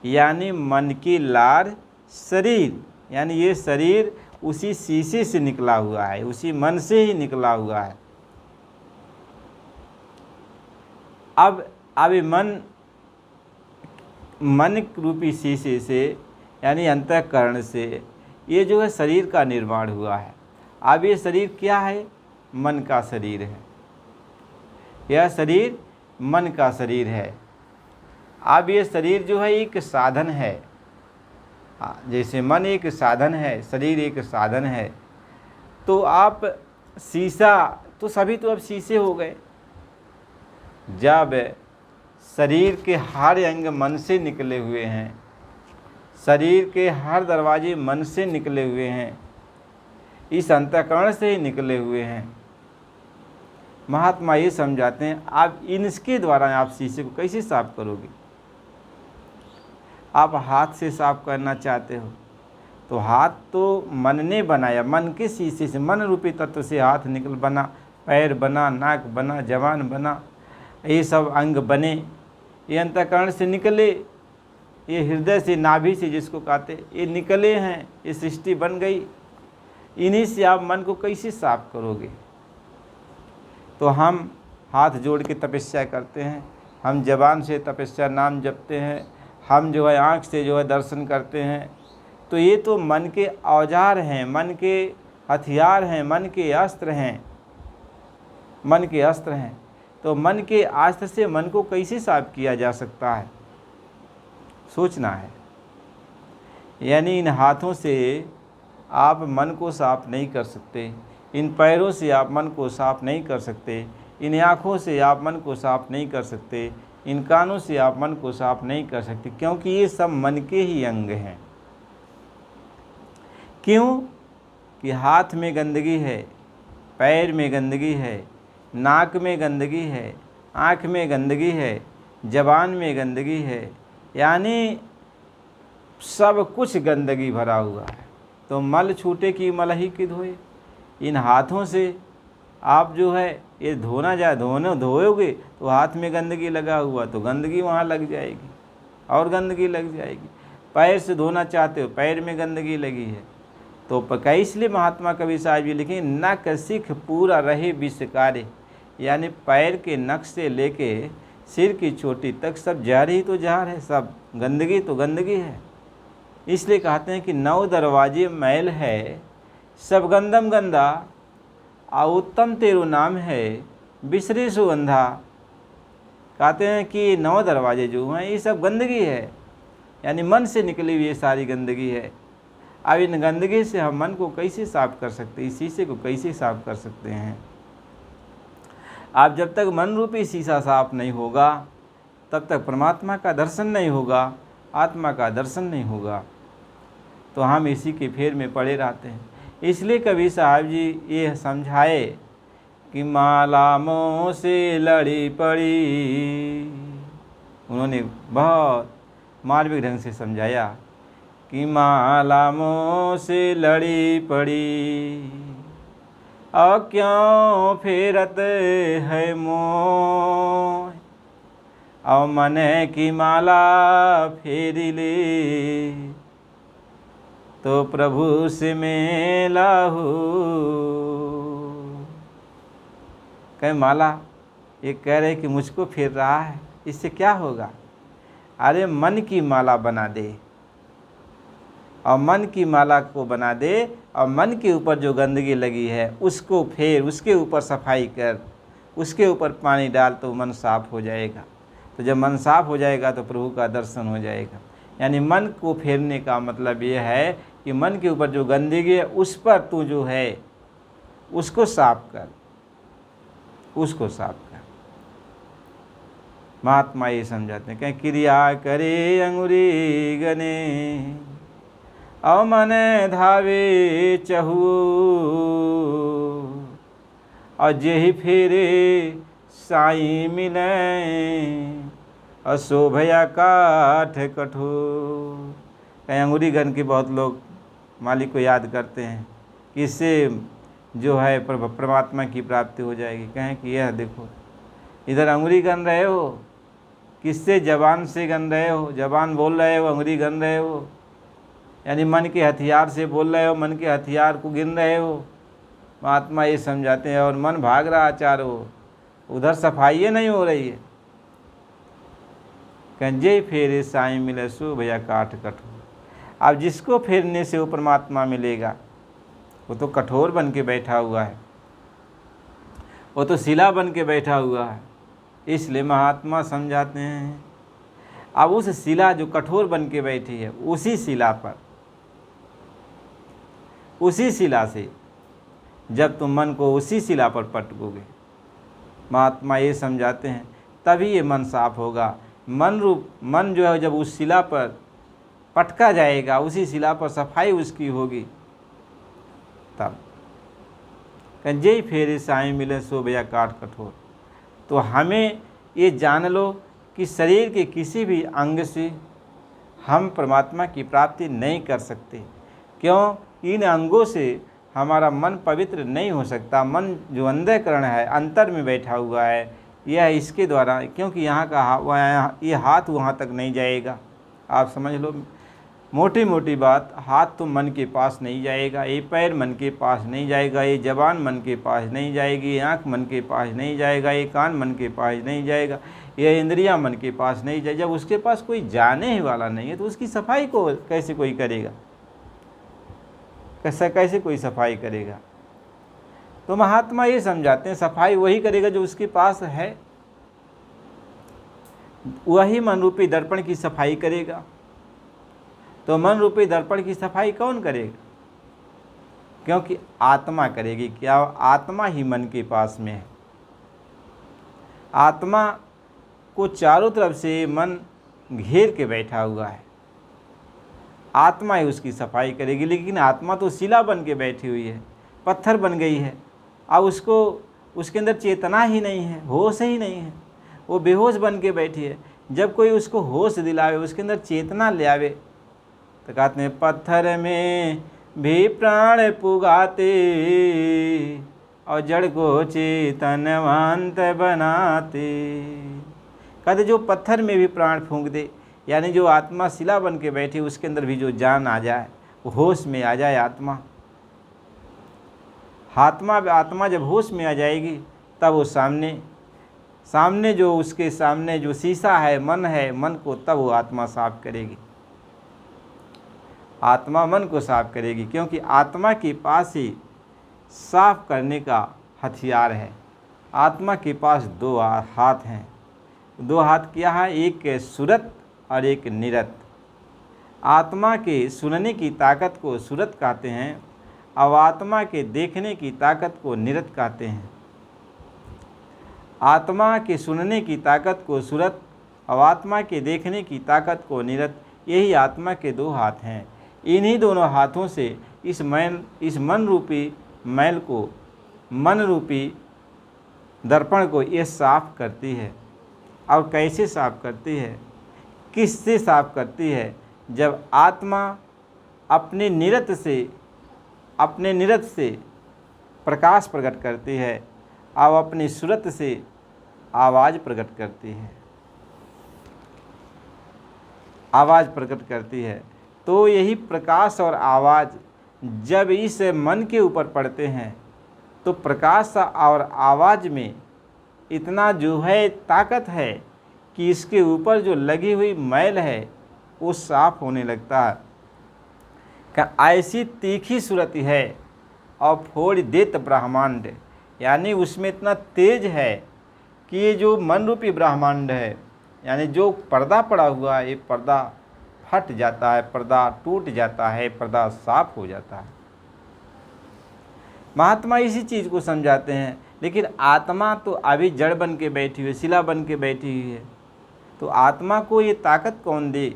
यानी मन की लार शरीर, यानी ये शरीर उसी शीशे से निकला हुआ है, उसी मन से ही निकला हुआ है। अब मन रूपी शीशे से यानी अंतःकरण से ये जो है शरीर का निर्माण हुआ है। अब ये शरीर क्या है? मन का शरीर है। यह शरीर मन का शरीर है। अब ये शरीर जो है एक साधन है। जैसे मन एक साधन है, शरीर एक साधन है, तो आप शीशा तो सभी तो अब शीशे हो गए। जब शरीर के हर अंग मन से निकले हुए हैं, शरीर के हर दरवाजे मन से निकले हुए हैं, इस अंतःकरण से ही निकले हुए हैं। महात्मा ये समझाते हैं, आप इनके द्वारा आप शीशे को कैसे साफ करोगे? आप हाथ से साफ करना चाहते हो तो हाथ तो मन ने बनाया, मन के शीशे से, मन रूपी तत्व से हाथ बना, पैर बना, नाक बना, जबान बना, ये सब अंग बने, ये अंतःकरण से निकले, ये हृदय से, नाभि से जिसको कहते, ये निकले हैं, ये सृष्टि बन गई। इन्हीं से आप मन को कैसे साफ करोगे? तो हम हाथ जोड़ के तपस्या करते हैं, हम जबान से तपस्या नाम जपते हैं, हम जो है आँख से जो है दर्शन करते हैं। तो ये तो मन के औजार हैं, मन के हथियार हैं, मन के अस्त्र हैं, मन के अस्त्र हैं। तो मन के अस्त्र से मन को कैसे साफ किया जा सकता है? सोचना है। यानी इन हाथों से आप मन को साफ नहीं कर सकते, इन पैरों से आप मन को साफ नहीं कर सकते, इन आँखों से आप मन को साफ नहीं कर सकते, इन कानों से आप मन को साफ नहीं कर सकते, क्योंकि ये सब मन के ही अंग हैं। क्यों? कि हाथ में गंदगी है, पैर में गंदगी है, नाक में गंदगी है, आँख में गंदगी है, जबान में गंदगी है, यानी सब कुछ गंदगी भरा हुआ है। तो मल छूटे की मल ही की धोए। इन हाथों से आप जो है ये धोओगे तो हाथ में गंदगी लगा हुआ तो गंदगी वहाँ लग जाएगी और गंदगी लग जाएगी। पैर से धोना चाहते हो, पैर में गंदगी लगी है तो पकाई। इसलिए महात्मा कबीर साहब जी लिखे, नख सिख पूरा रहे विषकारे, यानी पैर के नख से लेके सिर की चोटी तक सब जहर ही तो जहर है, सब गंदगी तो गंदगी है। इसलिए कहते हैं कि 9 दरवाजे मैल है, सब गंदम गंदा, आ उत्तम तेरो नाम है, बिसरे सो अंधा। कहते हैं कि 9 दरवाजे जो हैं ये सब गंदगी है, यानी मन से निकली हुई ये सारी गंदगी है। अब इन गंदगी से हम मन को कैसे साफ कर सकते हैं, इस शीशे को कैसे साफ कर सकते हैं? आप जब तक मन रूपी शीशा साफ नहीं होगा तब तक परमात्मा का दर्शन नहीं होगा, आत्मा का दर्शन नहीं होगा। तो हम इसी के फेर में पड़े रहते हैं। इसलिए कबीर साहब जी ये समझाए कि माला मोह से लड़ी पड़ी। उन्होंने बहुत मार्मिक ढंग से समझाया कि माला मोह से लड़ी पड़ी, और क्यों फेरत है मोह, और मन की माला फेरी ले, तो प्रभु से मेला हो। कहे माला ये कह रहे कि मुझको फेर रहा है, इससे क्या होगा? अरे मन की माला बना दे, और मन की माला को बना दे, और मन के ऊपर जो गंदगी लगी है उसको फेर, उसके ऊपर सफाई कर, उसके ऊपर पानी डाल, तो मन साफ हो जाएगा। तो जब मन साफ हो जाएगा तो प्रभु का दर्शन हो जाएगा। यानी मन को फेरने का मतलब ये है कि मन के ऊपर जो गंदगी है उस पर तू जो है उसको साफ कर, उसको साफ कर। महात्मा ये समझाते हैं, कहीं क्रिया करे अंगुरी गने, और मन धावे चहु, और जेहि फेरे साई मिले, और शोभया काठ कठोर। कहीं अंगुरी गन के बहुत लोग मालिक को याद करते हैं कि इससे जो है परमात्मा की प्राप्ति हो जाएगी। कहें कि यह देखो इधर अंगुरी गन रहे हो, किससे? जबान से गन रहे हो, जबान बोल रहे हो, अंगुरी गन रहे हो, यानी मन के हथियार से बोल रहे हो, मन के हथियार को गिन रहे हो। महात्मा ये समझाते हैं, और मन भाग रहा चारों, उधर सफाई नहीं हो रही है। कंजे फेरे साई मिले सो भैया काठ कठोर। अब जिसको फेरने से वो परमात्मा मिलेगा वो तो कठोर बन के बैठा हुआ है, वो तो शिला बन के बैठा हुआ है। इसलिए महात्मा समझाते हैं, अब उस शिला जो कठोर बन के बैठी है, उसी शिला पर, उसी शिला से जब तुम मन को उसी शिला पर पटकोगे, महात्मा ये समझाते हैं, तभी ये मन साफ होगा। मन जो है जब उस शिला पर पटका जाएगा, उसी शिला पर सफाई उसकी होगी, तब कंजे फेरे साई मिले सो भैया काठ कठोर। तो हमें ये जान लो कि शरीर के किसी भी अंग से हम परमात्मा की प्राप्ति नहीं कर सकते। क्यों? इन अंगों से हमारा मन पवित्र नहीं हो सकता। मन जो अंतःकरण है, अंतर में बैठा हुआ है, यह इसके द्वारा, क्योंकि यहाँ का ये हाथ वहाँ तक नहीं जाएगा। आप समझ लो, मोटी मोटी बात, हाथ तो मन के पास नहीं जाएगा, ये पैर मन के पास नहीं जाएगा, ये जबान मन के पास नहीं जाएगी, ये आँख मन के पास नहीं जाएगा, ये कान मन के पास नहीं जाएगा, ये इंद्रियां मन के पास नहीं जाए। जब उसके पास कोई जाने ही वाला नहीं है तो उसकी सफाई को कैसे कोई करेगा? कैसे कोई सफाई करेगा? तो महात्मा ये समझाते हैं, सफाई वही करेगा जो उसके पास है, वही मन रूपी दर्पण की सफाई करेगा। तो मन रूपी दर्पण की सफाई कौन करेगा? क्योंकि आत्मा करेगी। क्या? आत्मा ही मन के पास में है। आत्मा को चारों तरफ से मन घेर के बैठा हुआ है, आत्मा ही उसकी सफाई करेगी। लेकिन आत्मा तो शिला बन के बैठी हुई है, पत्थर बन गई है। अब उसके अंदर चेतना ही नहीं है, होश ही नहीं है, वो बेहोश बन के बैठी है। जब कोई उसको होश दिलावे, उसके अंदर चेतना ले आवे, तो कहते हैं पत्थर में भी प्राण पुगाते, और जड़ को चेतनवंत बनाते। कहते जो पत्थर में भी प्राण फूंक दे, यानी जो आत्मा शिला बन के बैठी, उसके अंदर भी जो जान आ जाए, वो होश में आ जाए। आत्मा जब होश में आ जाएगी, तब वो सामने जो उसके सामने जो शीशा है, मन है, मन को तब वो आत्मा साफ करेगी। आत्मा मन को साफ करेगी, क्योंकि आत्मा के पास ही साफ करने का हथियार है। आत्मा के पास दो हाथ हैं। दो हाथ क्या है? एक सुरत और एक निरत। आत्मा के सुनने की ताकत को सुरत कहते हैं, और आत्मा के देखने की ताकत को निरत कहते हैं। आत्मा के सुनने की ताकत को सुरत और आत्मा के देखने की ताकत को निरत, यही आत्मा के दो हाथ हैं। इन्हीं दोनों हाथों से इस मन रूपी मैल को, मन रूपी दर्पण को ये साफ करती है। और कैसे साफ करती है? किससे साफ करती है? जब आत्मा अपने निरत से प्रकाश प्रकट करती है और अपनी सुरत से आवाज़ प्रकट करती है। आवाज़ प्रकट करती है। तो यही प्रकाश और आवाज़ जब इस मन के ऊपर पड़ते हैं तो प्रकाश और आवाज़ में इतना जो है ताकत है कि इसके ऊपर जो लगी हुई मैल है वो साफ होने लगता है। क्या ऐसी तीखी सूरत है और फोड़ देत ब्रह्मांड, यानी उसमें इतना तेज है कि ये जो मन रूपी ब्रह्मांड है, यानी जो पर्दा पड़ा हुआ है, ये पर्दा फट जाता है, पर्दा टूट जाता है, पर्दा साफ हो जाता है। महात्मा इसी चीज़ को समझाते हैं। लेकिन आत्मा तो अभी जड़ बन के बैठी हुई है, शिला बन के बैठी हुई है। तो आत्मा को ये ताकत कौन दे?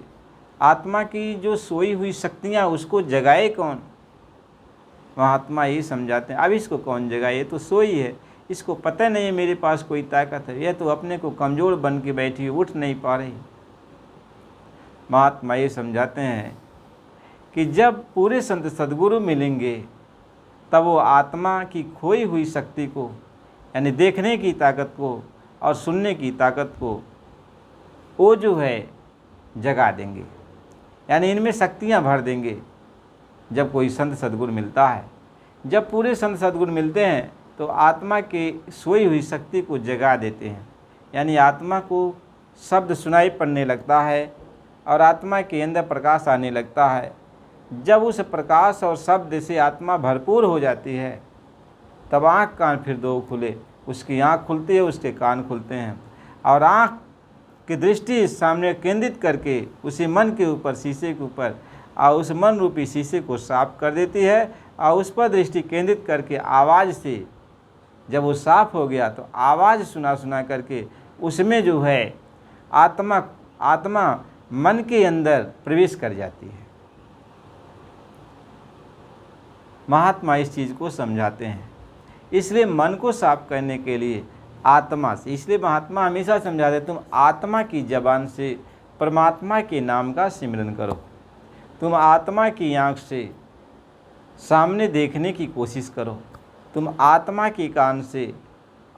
आत्मा की जो सोई हुई शक्तियाँ उसको जगाए कौन? महात्मा ये समझाते हैं। अब इसको कौन जगाए? ये तो सोई है, इसको पता नहीं है मेरे पास कोई ताकत है। यह तो अपने को कमज़ोर बन के बैठी हुई, उठ नहीं पा रही। महात्मा ये समझाते हैं कि जब पूरे संत सद्गुरु मिलेंगे तब वो आत्मा की खोई हुई शक्ति को, यानी देखने की ताकत को और सुनने की ताकत को, वो जो है जगा देंगे, यानी इनमें शक्तियाँ भर देंगे। जब कोई संत सद्गुरु मिलता है, जब पूरे संत सद्गुरु मिलते हैं तो आत्मा के सोई हुई शक्ति को जगा देते हैं, यानी आत्मा को शब्द सुनाई पड़ने लगता है और आत्मा के अंदर प्रकाश आने लगता है। जब उस प्रकाश और शब्द से आत्मा भरपूर हो जाती है तब आँख कान फिर दो खुले, उसकी आँख खुलती है, उसके कान खुलते हैं, और आँख की दृष्टि सामने केंद्रित करके उसी मन के ऊपर, शीशे के ऊपर, और उस मन रूपी शीशे को साफ कर देती है। और उस पर दृष्टि केंद्रित करके आवाज़ से जब वो साफ हो गया तो आवाज़ सुना करके उसमें जो है आत्मा मन के अंदर प्रवेश कर जाती है। महात्मा इस चीज़ को समझाते हैं। इसलिए मन को साफ करने के लिए आत्मा से, इसलिए महात्मा हमेशा समझाते तुम आत्मा की जबान से परमात्मा के नाम का सिमरन करो। तुम आत्मा की आँख से सामने देखने की कोशिश करो। तुम आत्मा के कान से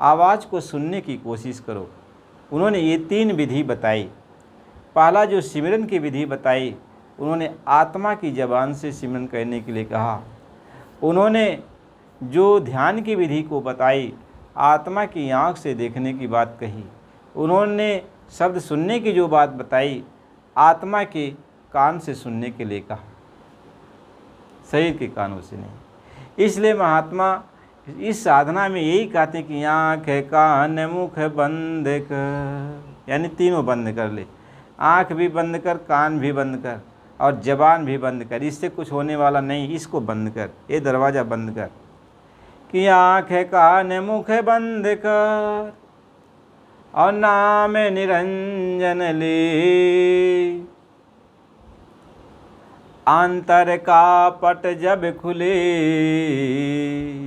आवाज़ को सुनने की कोशिश करो। उन्होंने ये 3 विधि बताई। पहला जो सिमरन की विधि बताई, उन्होंने आत्मा की जबान से सिमरन करने के लिए कहा। उन्होंने जो ध्यान की विधि को बताई, आत्मा की आँख से देखने की बात कही। उन्होंने शब्द सुनने की जो बात बताई, आत्मा के कान से सुनने के लिए कहा, शरीर के कानों से नहीं। इसलिए महात्मा इस साधना में यही कहते हैं कि आँख कान मुख बंद कर, यानी तीनों बंद कर ले। आँख भी बंद कर, कान भी बंद कर और जबान भी बंद कर। इससे कुछ होने वाला नहीं, इसको बंद कर, ये दरवाज़ा बंद कर। कि आँख कान मुख बंद कर और नाम निरंजन ले। अंतर का पट जब खुले,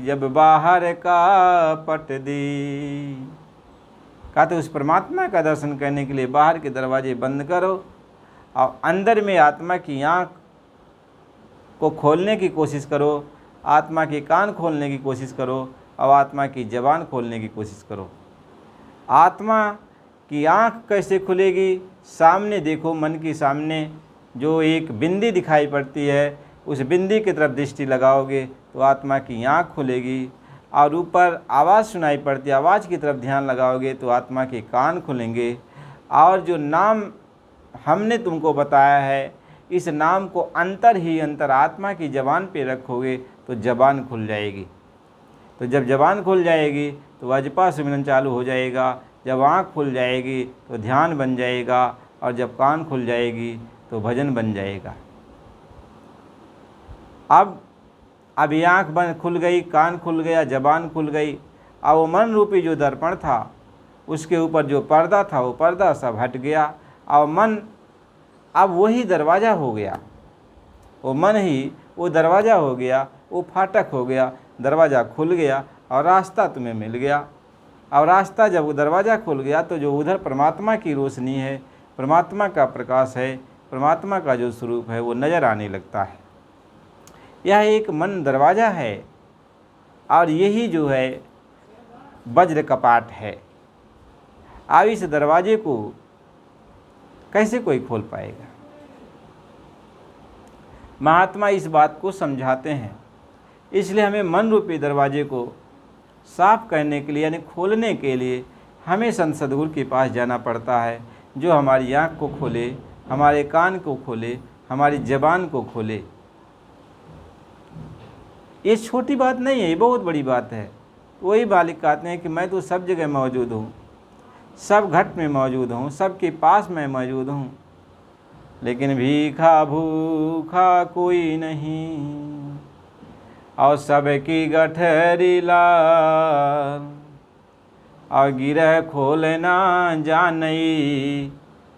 जब बाहर का पट दे। कहते उस परमात्मा का दर्शन करने के लिए बाहर के दरवाजे बंद करो और अंदर में आत्मा की आँख को खोलने की कोशिश करो, आत्मा के कान खोलने की कोशिश करो और आत्मा की जबान खोलने की कोशिश करो। आत्मा की आँख कैसे खुलेगी? सामने देखो, मन के सामने जो एक बिंदी दिखाई पड़ती है, उस बिंदी की तरफ दृष्टि लगाओगे तो आत्मा की आँख खुलेगी। और ऊपर आवाज़ सुनाई पड़ती है, आवाज़ की तरफ ध्यान लगाओगे तो आत्मा के कान खुलेंगे। और जो नाम हमने तुमको बताया है इस नाम को अंतर ही अंतर आत्मा की ज़बान पे रखोगे तो ज़बान खुल जाएगी। तो जब ज़बान खुल जाएगी तो अजपा सिमरन चालू हो जाएगा। जब आँख खुल जाएगी तो ध्यान बन जाएगा, और जब कान खुल जाएगी तो भजन बन जाएगा। अब ये आँख बंद खुल गई, कान खुल गया, ज़बान खुल गई। अब वो मन रूपी जो दर्पण था, उसके ऊपर जो पर्दा था, वो पर्दा सब हट गया। और मन अब वही दरवाज़ा हो गया, वो मन ही वो दरवाज़ा हो गया, वो फाटक हो गया, दरवाज़ा खुल गया और रास्ता तुम्हें मिल गया। और रास्ता जब वो दरवाज़ा खुल गया तो जो उधर परमात्मा की रोशनी है, परमात्मा का प्रकाश है, परमात्मा का जो स्वरूप है, वो नज़र आने लगता है। यह एक मन दरवाज़ा है, और यही जो है वज्र कपाट है। अब इस दरवाजे को कैसे कोई खोल पाएगा? महात्मा इस बात को समझाते हैं। इसलिए हमें मन रूपी दरवाजे को साफ करने के लिए, यानी खोलने के लिए, हमें संत सद्गुरु के पास जाना पड़ता है, जो हमारी आँख को खोले, हमारे कान को खोले, हमारी ज़बान को खोले। ये छोटी बात नहीं है, ये बहुत बड़ी बात है। वही मालिक कहते हैं कि मैं तो सब जगह मौजूद हूँ, सब घट में मौजूद हूँ, सबके पास मैं मौजूद हूँ, लेकिन भीखा भूखा कोई नहीं, और सबकी गठरी लाल, और गिरह खोलना जानई,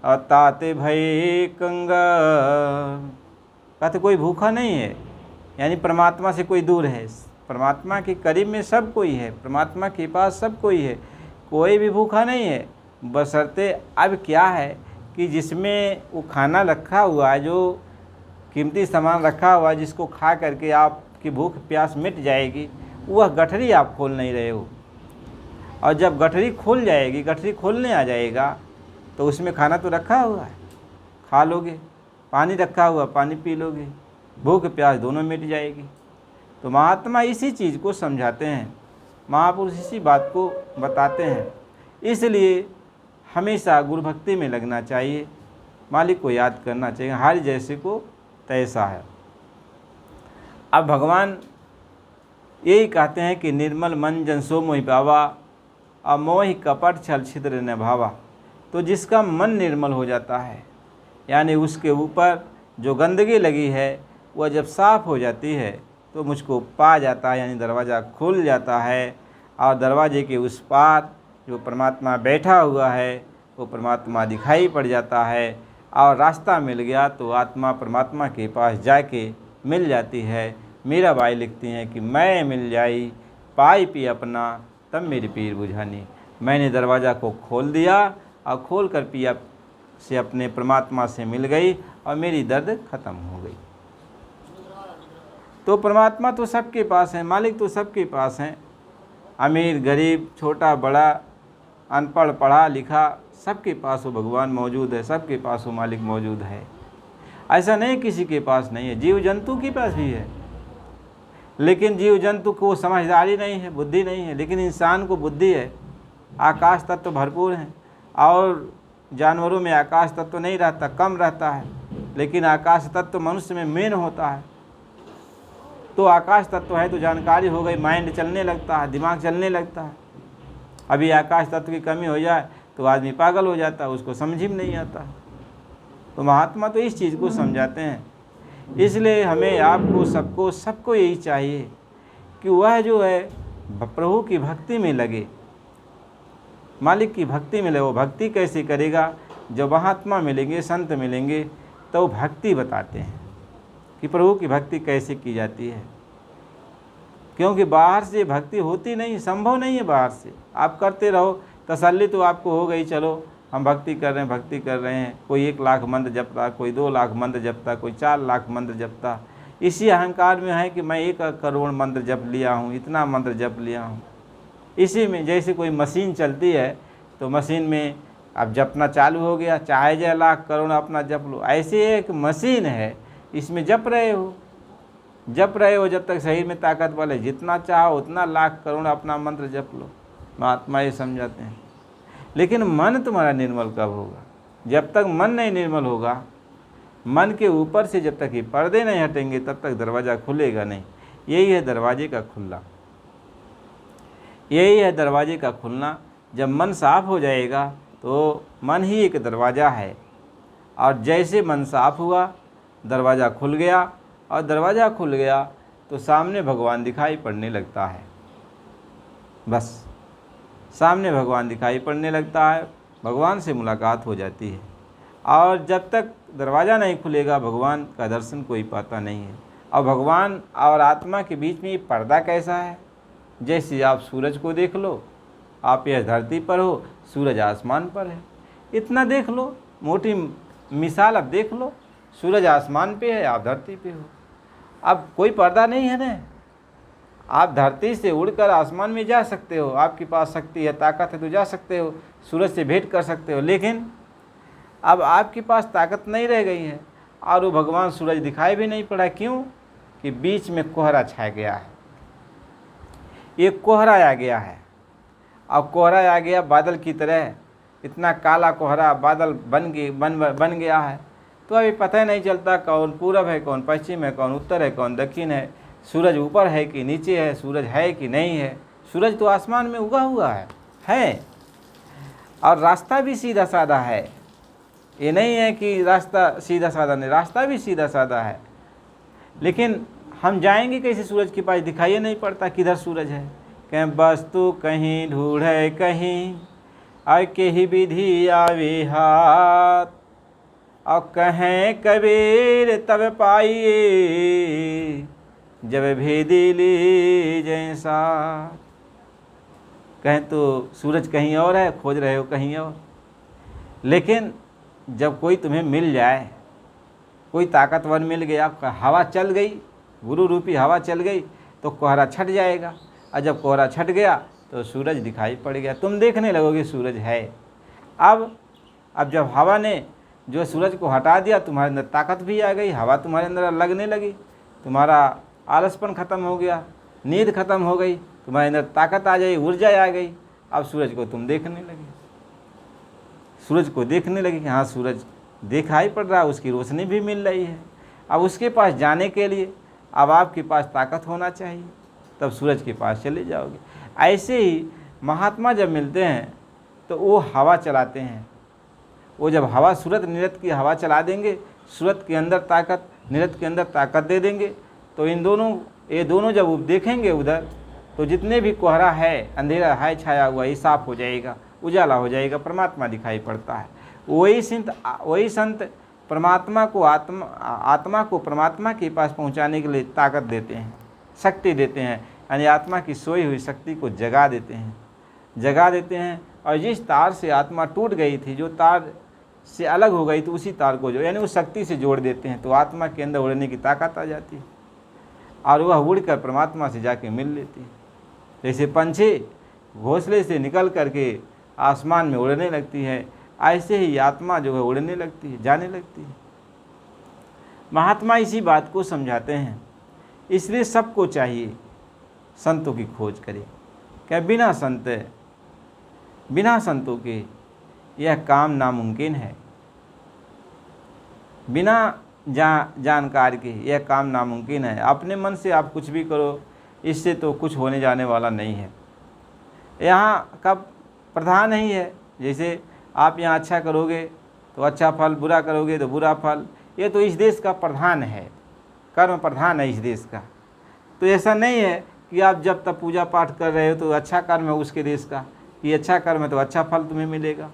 और ताते भई कंगाल। कहते कोई भूखा नहीं है, यानी परमात्मा से कोई दूर है। परमात्मा के करीब में सब कोई है, परमात्मा के पास सब कोई है, कोई भी भूखा नहीं है। बशर्ते अब क्या है कि जिसमें वो खाना रखा हुआ है, जो कीमती सामान रखा हुआ है, जिसको खा करके आपकी भूख प्यास मिट जाएगी, वह गठरी आप खोल नहीं रहे हो। और जब गठरी खुल जाएगी, गठरी खोलने आ जाएगा, तो उसमें खाना तो रखा हुआ है, खा लोगे, पानी रखा हुआ, पानी पी लोगे, भूख प्यास दोनों मिट जाएगी। तो महात्मा इसी चीज़ को समझाते हैं, महापुरुष इसी बात को बताते हैं। इसलिए हमेशा गुरु भक्ति में लगना चाहिए, मालिक को याद करना चाहिए। हारी जैसे को तैसा है। अब भगवान यही कहते हैं कि निर्मल मन जन सो मोहि पावा, अमोहि कपट छल छिद्र न भावा। तो जिसका मन निर्मल हो जाता है, यानी उसके ऊपर जो गंदगी लगी है वह जब साफ़ हो जाती है तो मुझको पा जाता है, यानी दरवाज़ा खुल जाता है। और दरवाजे के उस पार जो परमात्मा बैठा हुआ है, वो परमात्मा दिखाई पड़ जाता है, और रास्ता मिल गया तो आत्मा परमात्मा के पास जाके मिल जाती है। मीराबाई लिखती हैं कि मैं मिल जाई पाई पी अपना, तब मेरी पीर बुझानी। मैंने दरवाज़ा को खोल दिया, और खोल कर पिया से अपने परमात्मा से मिल गई, और मेरी दर्द ख़त्म हो गई। तो परमात्मा तो सबके पास है, मालिक तो सबके पास हैं। अमीर गरीब, छोटा बड़ा, अनपढ़ पढ़ा लिखा, सबके पास वो भगवान मौजूद है, सबके पास वो मालिक मौजूद है। ऐसा नहीं किसी के पास नहीं है, जीव जंतु के पास भी है, लेकिन जीव जंतु को समझदारी नहीं है, बुद्धि नहीं है। लेकिन इंसान को बुद्धि है, आकाश तत्व तो भरपूर हैं। और जानवरों में आकाश तत्व तो नहीं रहता, कम रहता है, लेकिन आकाश तत्व तो मनुष्य में मेन होता है। तो आकाश तत्व है तो जानकारी हो गई, माइंड चलने लगता है, दिमाग चलने लगता है। अभी आकाश तत्व की कमी हो जाए तो आदमी पागल हो जाता है, उसको समझ ही में नहीं आता। तो महात्मा तो इस चीज़ को समझाते हैं। इसलिए हमें, आपको, सबको यही चाहिए कि वह जो है प्रभु की भक्ति में लगे, मालिक की भक्ति में लगे। वो भक्ति कैसे करेगा? जब महात्मा मिलेंगे, संत मिलेंगे, तो भक्ति बताते हैं कि प्रभु की भक्ति कैसे की जाती है। क्योंकि बाहर से भक्ति होती नहीं, संभव नहीं है बाहर से। आप करते रहो, तसल्ली तो आपको हो गई, चलो हम भक्ति कर रहे हैं, भक्ति कर रहे हैं। कोई 1 लाख मंत्र जपता, कोई 2 लाख मंत्र जपता, कोई 4 लाख मंत्र जपता। इसी अहंकार में है कि मैं 1 करोड़ मंत्र जप लिया हूँ, इतना मंत्र जप लिया हूँ। इसी में जैसे कोई मशीन चलती है तो मशीन में अब जपना चालू हो गया, चाहे जाए लाख करोड़ अपना जप लो। ऐसे एक मशीन है, इसमें जप रहे हो जब तक शरीर में ताकत वाले, जितना चाहो उतना लाख करोड़ अपना मंत्र जप लो। महात्मा ये समझाते हैं। लेकिन मन तुम्हारा निर्मल कब होगा? जब तक मन नहीं निर्मल होगा मन के ऊपर से जब तक ये पर्दे नहीं हटेंगे तब तक दरवाज़ा खुलेगा नहीं। यही है दरवाजे का खुलना, यही है दरवाजे का खुलना। जब मन साफ हो जाएगा तो मन ही एक दरवाज़ा है, और जैसे मन साफ हुआ दरवाज़ा खुल गया, और दरवाज़ा खुल गया तो सामने भगवान दिखाई पड़ने लगता है। बस सामने भगवान दिखाई पड़ने लगता है, भगवान से मुलाकात हो जाती है। और जब तक दरवाज़ा नहीं खुलेगा भगवान का दर्शन कोई पाता नहीं है। और भगवान और आत्मा के बीच में ये पर्दा कैसा है? जैसे आप सूरज को देख लो, आप यह धरती पर हो, सूरज आसमान पर है, इतना देख लो, मोटी मिसाल अब देख लो, सूरज आसमान पे है, आप धरती पे हो। अब कोई पर्दा नहीं है ना, आप धरती से उड़कर आसमान में जा सकते हो, आपके पास शक्ति है, ताकत है तो जा सकते हो, सूरज से भेंट कर सकते हो। लेकिन अब आपके पास ताकत नहीं रह गई है और वो भगवान सूरज दिखाई भी नहीं पड़ा। क्यों? कि बीच में कोहरा छा गया है, एक कोहरा आ गया है। अब कोहरा आ गया बादल की तरह, इतना काला कोहरा बादल बन गया है, तो अभी पता ही नहीं चलता कौन पूरब है, कौन पश्चिम है, कौन उत्तर है, कौन दक्षिण है, सूरज ऊपर है कि नीचे है, सूरज है कि नहीं है। सूरज तो आसमान में उगा हुआ है और रास्ता भी सीधा साधा है। ये नहीं है कि रास्ता सीधा साधा नहीं, रास्ता भी सीधा साधा है। लेकिन हम जाएंगे कैसे सूरज के पास? दिखाई नहीं पड़ता किधर सूरज है। कहीं वस्तु कहीं ढूंढे कहीं, और के ही विधि आवे हाथ, और कहें कबीर तब पाइए, जब भेदी ली जैसा। कहें तो सूरज कहीं और है, खोज रहे हो कहीं और। लेकिन जब कोई तुम्हें मिल जाए, कोई ताकतवर मिल गया, हवा चल गई, गुरु रूपी हवा चल गई, तो कोहरा छट जाएगा। और जब कोहरा छट गया तो सूरज दिखाई पड़ गया, तुम देखने लगोगे सूरज है। अब जब हवा ने जो सूरज को हटा दिया, तुम्हारे अंदर ताकत भी आ गई, हवा तुम्हारे अंदर लगने लगी, तुम्हारा आलसपन खत्म हो गया, नींद खत्म हो गई, तुम्हारे अंदर ताकत आ गई, ऊर्जा आ गई। अब सूरज को तुम देखने लगे, सूरज को देखने लगे कि हाँ सूरज दिखाई पड़ रहा है, उसकी रोशनी भी मिल रही है। अब उसके पास जाने के लिए अब आपके पास ताकत होना चाहिए, तब सूरज के पास चले जाओगे। ऐसे ही महात्मा जब मिलते हैं तो वो हवा चलाते हैं। वो जब हवा सूरत निरत की हवा चला देंगे, सूरत के अंदर ताकत, निरत के अंदर ताकत दे देंगे, तो ये दोनों जब देखेंगे उधर, तो जितने भी कोहरा है, अंधेरा है छाया हुआ, ये साफ हो जाएगा, उजाला हो जाएगा, परमात्मा दिखाई पड़ता है। वही संत परमात्मा को आत्मा को परमात्मा के पास पहुंचाने के लिए ताकत देते हैं, शक्ति देते हैं, यानी आत्मा की सोई हुई शक्ति को जगा देते हैं। और जिस तार से आत्मा टूट गई थी, जो तार से अलग हो गई, तो उसी तार को यानी उस शक्ति से जोड़ देते हैं, तो आत्मा के अंदर उड़ने की ताकत आ जाती है और वह उड़कर परमात्मा से जाके मिल लेती है। जैसे पंछी घोंसले से निकल करके आसमान में उड़ने लगती है, ऐसे ही आत्मा जो है उड़ने लगती है, जाने लगती है। महात्मा इसी बात को समझाते हैं। इसलिए सबको चाहिए संतों की खोज करें। क्या बिना संतों के यह काम नामुमकिन है। बिना जानकार के यह काम नामुमकिन है। अपने मन से आप कुछ भी करो, इससे तो कुछ होने जाने वाला नहीं है। यहाँ का प्रधान नहीं है, जैसे आप यहाँ अच्छा करोगे तो अच्छा फल, बुरा करोगे तो बुरा फल। ये तो इस देश का प्रधान है, कर्म प्रधान है इस देश का। तो ऐसा नहीं है कि आप जब तक पूजा पाठ कर रहे हो तो अच्छा कर्म है उसके देश का, कि अच्छा कर्म है तो अच्छा फल तुम्हें मिलेगा।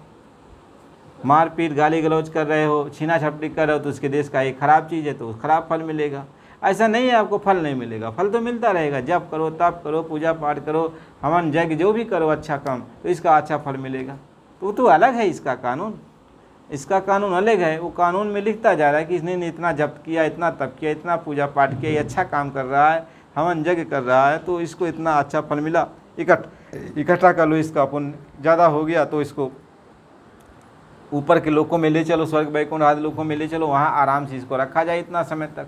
मारपीट गाली गलौज कर रहे हो, छीना झपटी कर रहे हो तो उसके देश का एक खराब चीज़ है तो खराब फल मिलेगा। ऐसा नहीं है आपको फल नहीं मिलेगा, फल तो मिलता रहेगा। जब करो, तप करो, पूजा पाठ करो, हवन यज्ञ जो भी करो अच्छा काम, तो इसका अच्छा फल मिलेगा। तो अलग है इसका कानून, इसका कानून अलग है। वो कानून में लिखता जा रहा है कि इसने इतना जप किया, इतना तप किया, इतना पूजा पाठ किया, ये अच्छा काम कर रहा है, हवन यज्ञ कर रहा है, तो इसको इतना अच्छा फल मिला। इकट्ठा कर लो, इसका पुण्य ज़्यादा हो गया तो इसको ऊपर के लोकों में ले चलो, स्वर्ग वैकुंठ आदि लोकों में ले चलो, वहाँ आराम से इसको रखा जाए इतना समय तक।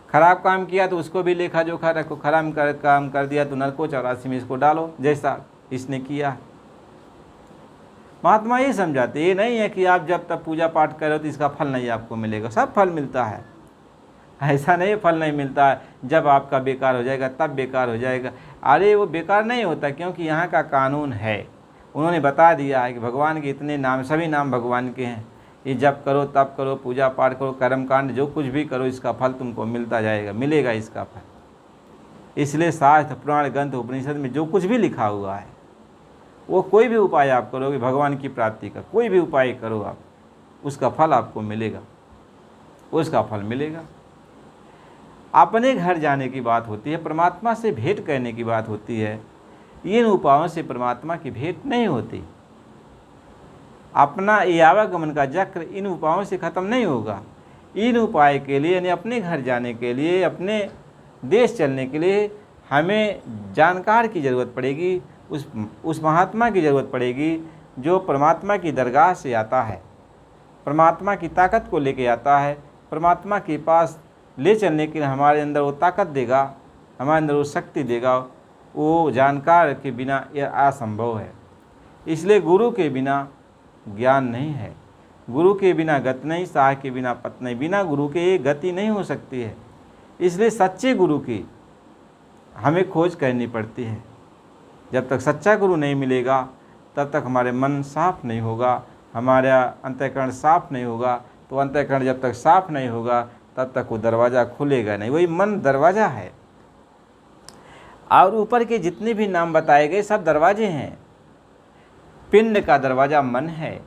खराब काम किया तो उसको भी लेखा जोखा रखो, खराब काम कर दिया तो नरको 84 में इसको डालो जैसा इसने किया। महात्मा ये समझाते, ये नहीं है कि आप जब तक पूजा पाठ करो तो इसका फल नहीं आपको मिलेगा। सब फल मिलता है, ऐसा नहीं फल नहीं मिलता है। जब आपका बेकार हो जाएगा तब बेकार हो जाएगा। अरे वो बेकार नहीं होता, क्योंकि यहाँ का कानून है, उन्होंने बता दिया है कि भगवान के इतने नाम, सभी नाम भगवान के हैं। ये जब करो तब करो, पूजा पाठ करो, कर्मकांड जो कुछ भी करो, इसका फल तुमको मिलता जाएगा, मिलेगा इसका फल। इसलिए शास्त्र पुराण ग्रंथ उपनिषद में जो कुछ भी लिखा हुआ है, वो कोई भी उपाय आप करोगे भगवान की प्राप्ति का, कोई भी उपाय करो आप, उसका फल आपको मिलेगा, उसका फल मिलेगा। अपने घर जाने की बात होती है, परमात्मा से भेंट करने की बात होती है। इन उपायों से परमात्मा की भेंट नहीं होती। अपना ये आवागमन का चक्र इन उपायों से ख़त्म नहीं होगा। इन उपाय के लिए, यानी अपने घर जाने के लिए, अपने देश चलने के लिए हमें जानकार की ज़रूरत पड़ेगी, उस महात्मा की ज़रूरत पड़ेगी जो परमात्मा की दरगाह से आता है, परमात्मा की ताकत को लेके आता है, परमात्मा के पास ले चलने के लिए हमारे अंदर वो ताकत देगा, हमारे अंदर वो शक्ति देगा। वो जानकार के बिना यह असंभव है। इसलिए गुरु के बिना ज्ञान नहीं है, गुरु के बिना गति नहीं, साह के बिना पत नहीं, बिना गुरु के ये गति नहीं हो सकती है। इसलिए सच्चे गुरु की हमें खोज करनी पड़ती है। जब तक सच्चा गुरु नहीं मिलेगा तब तक हमारे मन साफ नहीं होगा, हमारा अंतःकरण साफ नहीं होगा। तो अंतःकरण जब तक साफ नहीं होगा तब तक वो दरवाज़ा खुलेगा नहीं। वही मन दरवाज़ा है। और ऊपर के जितने भी नाम बताए गए सब दरवाजे हैं। पिंड का दरवाज़ा मन है,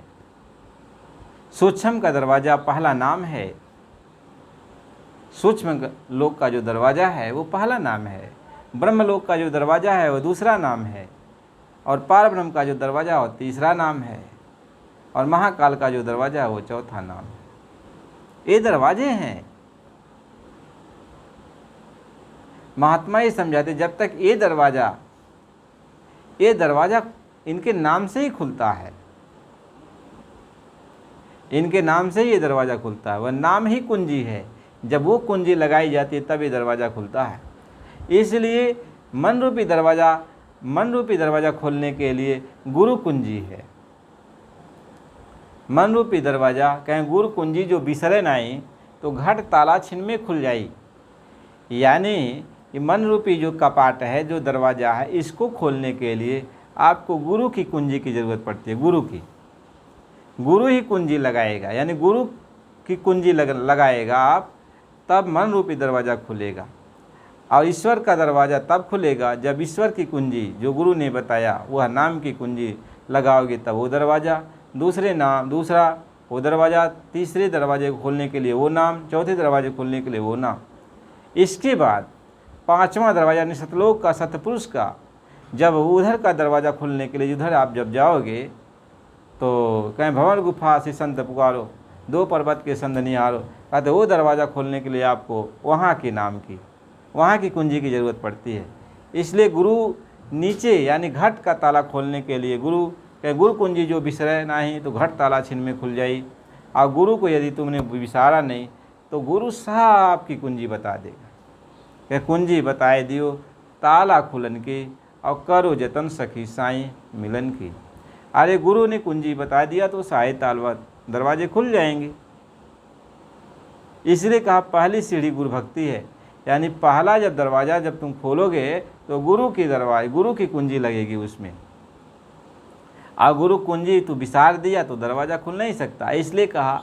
सूक्ष्म का दरवाज़ा पहला नाम है, सूक्ष्म लोक का जो दरवाज़ा है वो पहला नाम है, ब्रह्मलोक का जो दरवाज़ा है वो दूसरा नाम है, और पारब्रह्म का जो दरवाज़ा हो तीसरा नाम है, और महाकाल का जो दरवाज़ा है वो चौथा नाम है। ये दरवाजे हैं। महात्मा ये समझाते जब तक ये दरवाज़ा इनके नाम से ही खुलता है, इनके नाम से ही ये दरवाज़ा खुलता है। वह नाम ही कुंजी है। जब वो कुंजी लगाई जाती है तब ये दरवाज़ा खुलता है। इसलिए मन रूपी दरवाज़ा खोलने के लिए गुरु कुंजी है। मन रूपी दरवाज़ा कहें गुरु कुंजी जो बिसरे नहीं तो घट ताला छिन में खुल जाई। यानी ये मन रूपी जो कपाट है, जो दरवाज़ा है, इसको खोलने के लिए आपको गुरु की कुंजी की ज़रूरत पड़ती है। गुरु ही कुंजी लगाएगा, यानी गुरु की कुंजी लगाएगा आप, तब मन रूपी दरवाज़ा खुलेगा। और ईश्वर का दरवाज़ा तब खुलेगा जब ईश्वर की कुंजी जो गुरु ने बताया वह नाम की कुंजी लगाओगे, तब वो दरवाज़ा, दूसरा वो दरवाज़ा, तीसरे दरवाजे को खोलने के लिए वो नाम, चौथे दरवाजे खोलने के लिए वो नाम। इसके बाद पांचवा दरवाज़ा यानी सतलोक का, सतपुरुष का, जब उधर का दरवाज़ा खोलने के लिए उधर आप जब जाओगे तो कहें भंवर गुफा से संत पुकारो, दो पर्वत के संत निहारो, कहते वो दरवाज़ा खोलने के लिए आपको वहाँ के नाम की, वहाँ की कुंजी की ज़रूरत पड़ती है। इसलिए गुरु नीचे यानी घट का ताला खोलने के लिए गुरु कुंजी जो बिसरे नहीं तो घट ताला छिन में खुल जाई। और गुरु को यदि तुमने विसारा नहीं तो गुरु साहब की कुंजी बता देगा कि कुंजी बताए दियो ताला खुलन की, और करो जतन सखी साईं मिलन की। अरे गुरु ने कुंजी बता दिया तो सारे तालवा दरवाजे खुल जाएंगे। इसलिए कहा पहली सीढ़ी गुरु भक्ति है, यानी पहला जब दरवाज़ा जब तुम खोलोगे तो गुरु की कुंजी लगेगी उसमें। और गुरु कुंजी तू विसार दिया तो दरवाज़ा खुल नहीं सकता। इसलिए कहा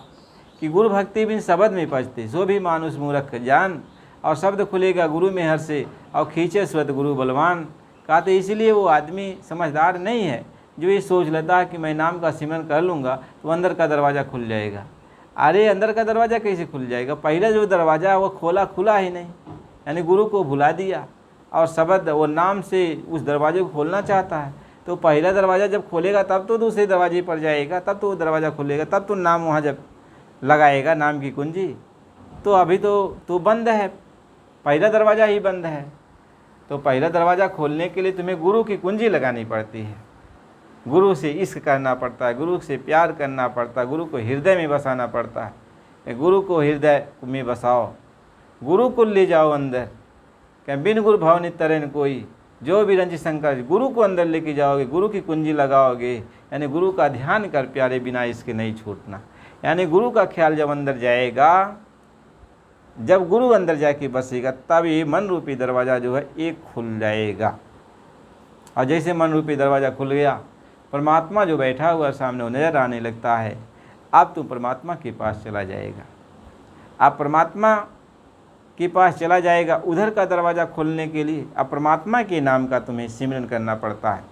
कि गुरु भक्ति बिन शब्द में पचते, सो भी मानुष मूर्ख जान, और शब्द खुलेगा गुरु में हर से, और खींचे स्वत गुरु बलवान। कहते इसलिए वो आदमी समझदार नहीं है जो ये सोच लेता है कि मैं नाम का सिमरन कर लूँगा तो अंदर का दरवाज़ा खुल जाएगा। अरे अंदर का दरवाज़ा कैसे खुल जाएगा? पहले जो दरवाज़ा है वो खुला ही नहीं, यानी गुरु को भुला दिया, और शब्द वो नाम से उस दरवाजे को खोलना चाहता है। तो पहला दरवाज़ा जब खोलेगा तब तो दूसरे दरवाजे पर जाएगा, तब तो वो दरवाज़ा खुलेगा, तब तो नाम वहाँ जब लगाएगा नाम की कुंजी। तो अभी तो बंद है, पहला दरवाज़ा ही बंद है। तो पहला दरवाज़ा खोलने के लिए तुम्हें गुरु की कुंजी लगानी पड़ती है, गुरु से इश्क करना पड़ता है, गुरु से प्यार करना पड़ता है, गुरु को हृदय में बसाना पड़ता है। गुरु को हृदय में बसाओ, गुरु को ले जाओ अंदर, क्या बिन गुरु भाव नि तरन कोई, जो भी रंज शंकर, गुरु को अंदर लेके जाओगे, गुरु की कुंजी लगाओगे, यानी गुरु का ध्यान कर प्यारे, बिना इसके नहीं छूटना। यानी गुरु का ख्याल जब अंदर जाएगा, जब गुरु अंदर जाके बसेगा, तब ये मन रूपी दरवाज़ा जो है एक खुल जाएगा। और जैसे मन रूपी दरवाज़ा खुल गया, परमात्मा जो बैठा हुआ सामने वो नज़र आने लगता है। अब तुम परमात्मा के पास चला जाएगा। अब परमात्मा के पास चला जाएगा, उधर का दरवाज़ा खोलने के लिए अब परमात्मा के नाम का तुम्हें सिमरन करना पड़ता है।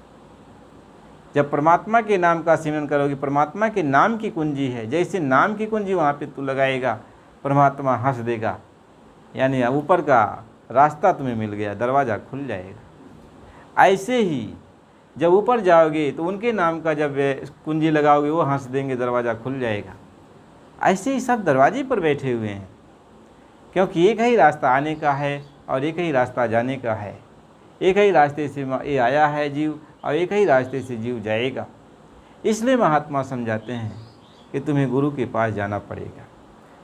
जब परमात्मा के नाम का सिमरन करोगे, परमात्मा के नाम की कुंजी है, जैसे नाम की कुंजी वहाँ पे तू लगाएगा, परमात्मा हंस देगा, यानी ऊपर का रास्ता तुम्हें मिल गया, दरवाज़ा खुल जाएगा। ऐसे ही जब ऊपर जाओगे तो उनके नाम का जब कुंजी लगाओगे, वो हंस देंगे, दरवाज़ा खुल जाएगा। ऐसे ही सब दरवाजे पर बैठे हुए हैं, क्योंकि एक ही रास्ता आने का है और एक ही रास्ता जाने का है। एक ही रास्ते से ये आया है जीव, और एक ही रास्ते से जीव जाएगा। इसलिए महात्मा समझाते हैं कि तुम्हें गुरु के पास जाना पड़ेगा,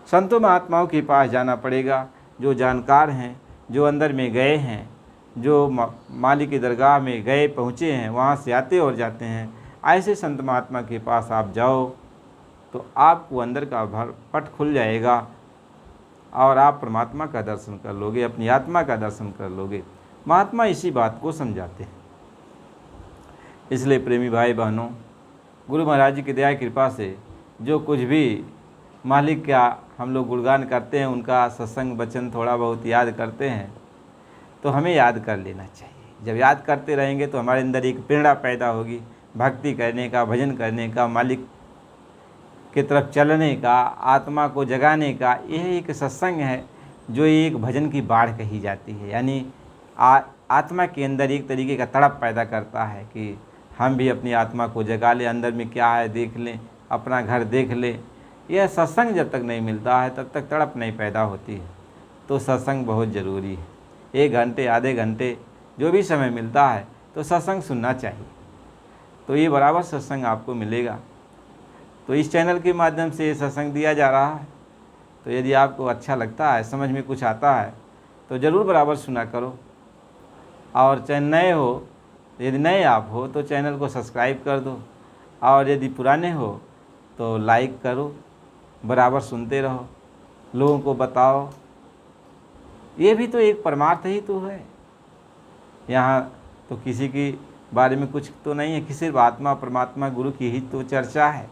संतों महात्माओं के पास जाना पड़ेगा, जो जानकार हैं, जो अंदर में गए हैं, जो मालिक की दरगाह में गए पहुँचे हैं, वहाँ से आते और जाते हैं। ऐसे संत महात्मा के पास आप जाओ तो आपको अंदर का पट खुल जाएगा और आप परमात्मा का दर्शन कर लोगे, अपनी आत्मा का दर्शन कर लोगे। महात्मा इसी बात को समझाते हैं। इसलिए प्रेमी भाई बहनों, गुरु महाराज जी की दया कृपा से जो कुछ भी मालिक का हम लोग गुणगान करते हैं, उनका सत्संग वचन थोड़ा बहुत याद करते हैं, तो हमें याद कर लेना चाहिए। जब याद करते रहेंगे तो हमारे अंदर एक प्रेरणा पैदा होगी भक्ति करने का, भजन करने का, मालिक की तरफ चलने का, आत्मा को जगाने का। यह एक सत्संग है जो एक भजन की बाढ़ कही जाती है, यानी आत्मा के अंदर एक तरीके का तड़प पैदा करता है कि हम भी अपनी आत्मा को जगा लें, अंदर में क्या है देख लें, अपना घर देख लें। यह सत्संग जब तक नहीं मिलता है तब तक तड़प नहीं पैदा होती है। तो सत्संग बहुत ज़रूरी है। 1 घंटे, आधे घंटे, जो भी समय मिलता है तो सत्संग सुनना चाहिए। तो ये बराबर सत्संग आपको मिलेगा। तो इस चैनल के माध्यम से ये सत्संग दिया जा रहा है। तो यदि आपको अच्छा लगता है, समझ में कुछ आता है, तो ज़रूर बराबर सुना करो। और चाहे नए हो, यदि नए आप हो तो चैनल को सब्सक्राइब कर दो, और यदि पुराने हो तो लाइक करो, बराबर सुनते रहो, लोगों को बताओ। ये भी तो एक परमार्थ ही तो है। यहाँ तो किसी के बारे में कुछ तो नहीं है कि सिर्फ आत्मा परमात्मा गुरु की ही तो चर्चा है,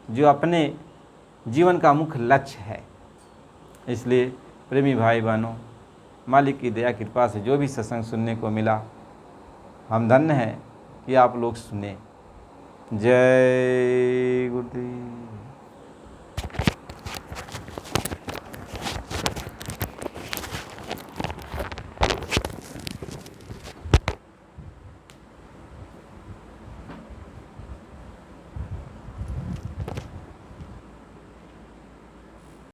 जो अपने जीवन का मुख्य लक्ष्य है। इसलिए प्रेमी भाई बहनों, मालिक की दया कृपा से जो भी सत्संग सुनने को मिला, हम धन्य हैं कि आप लोग सुने। जय गुरुदेव।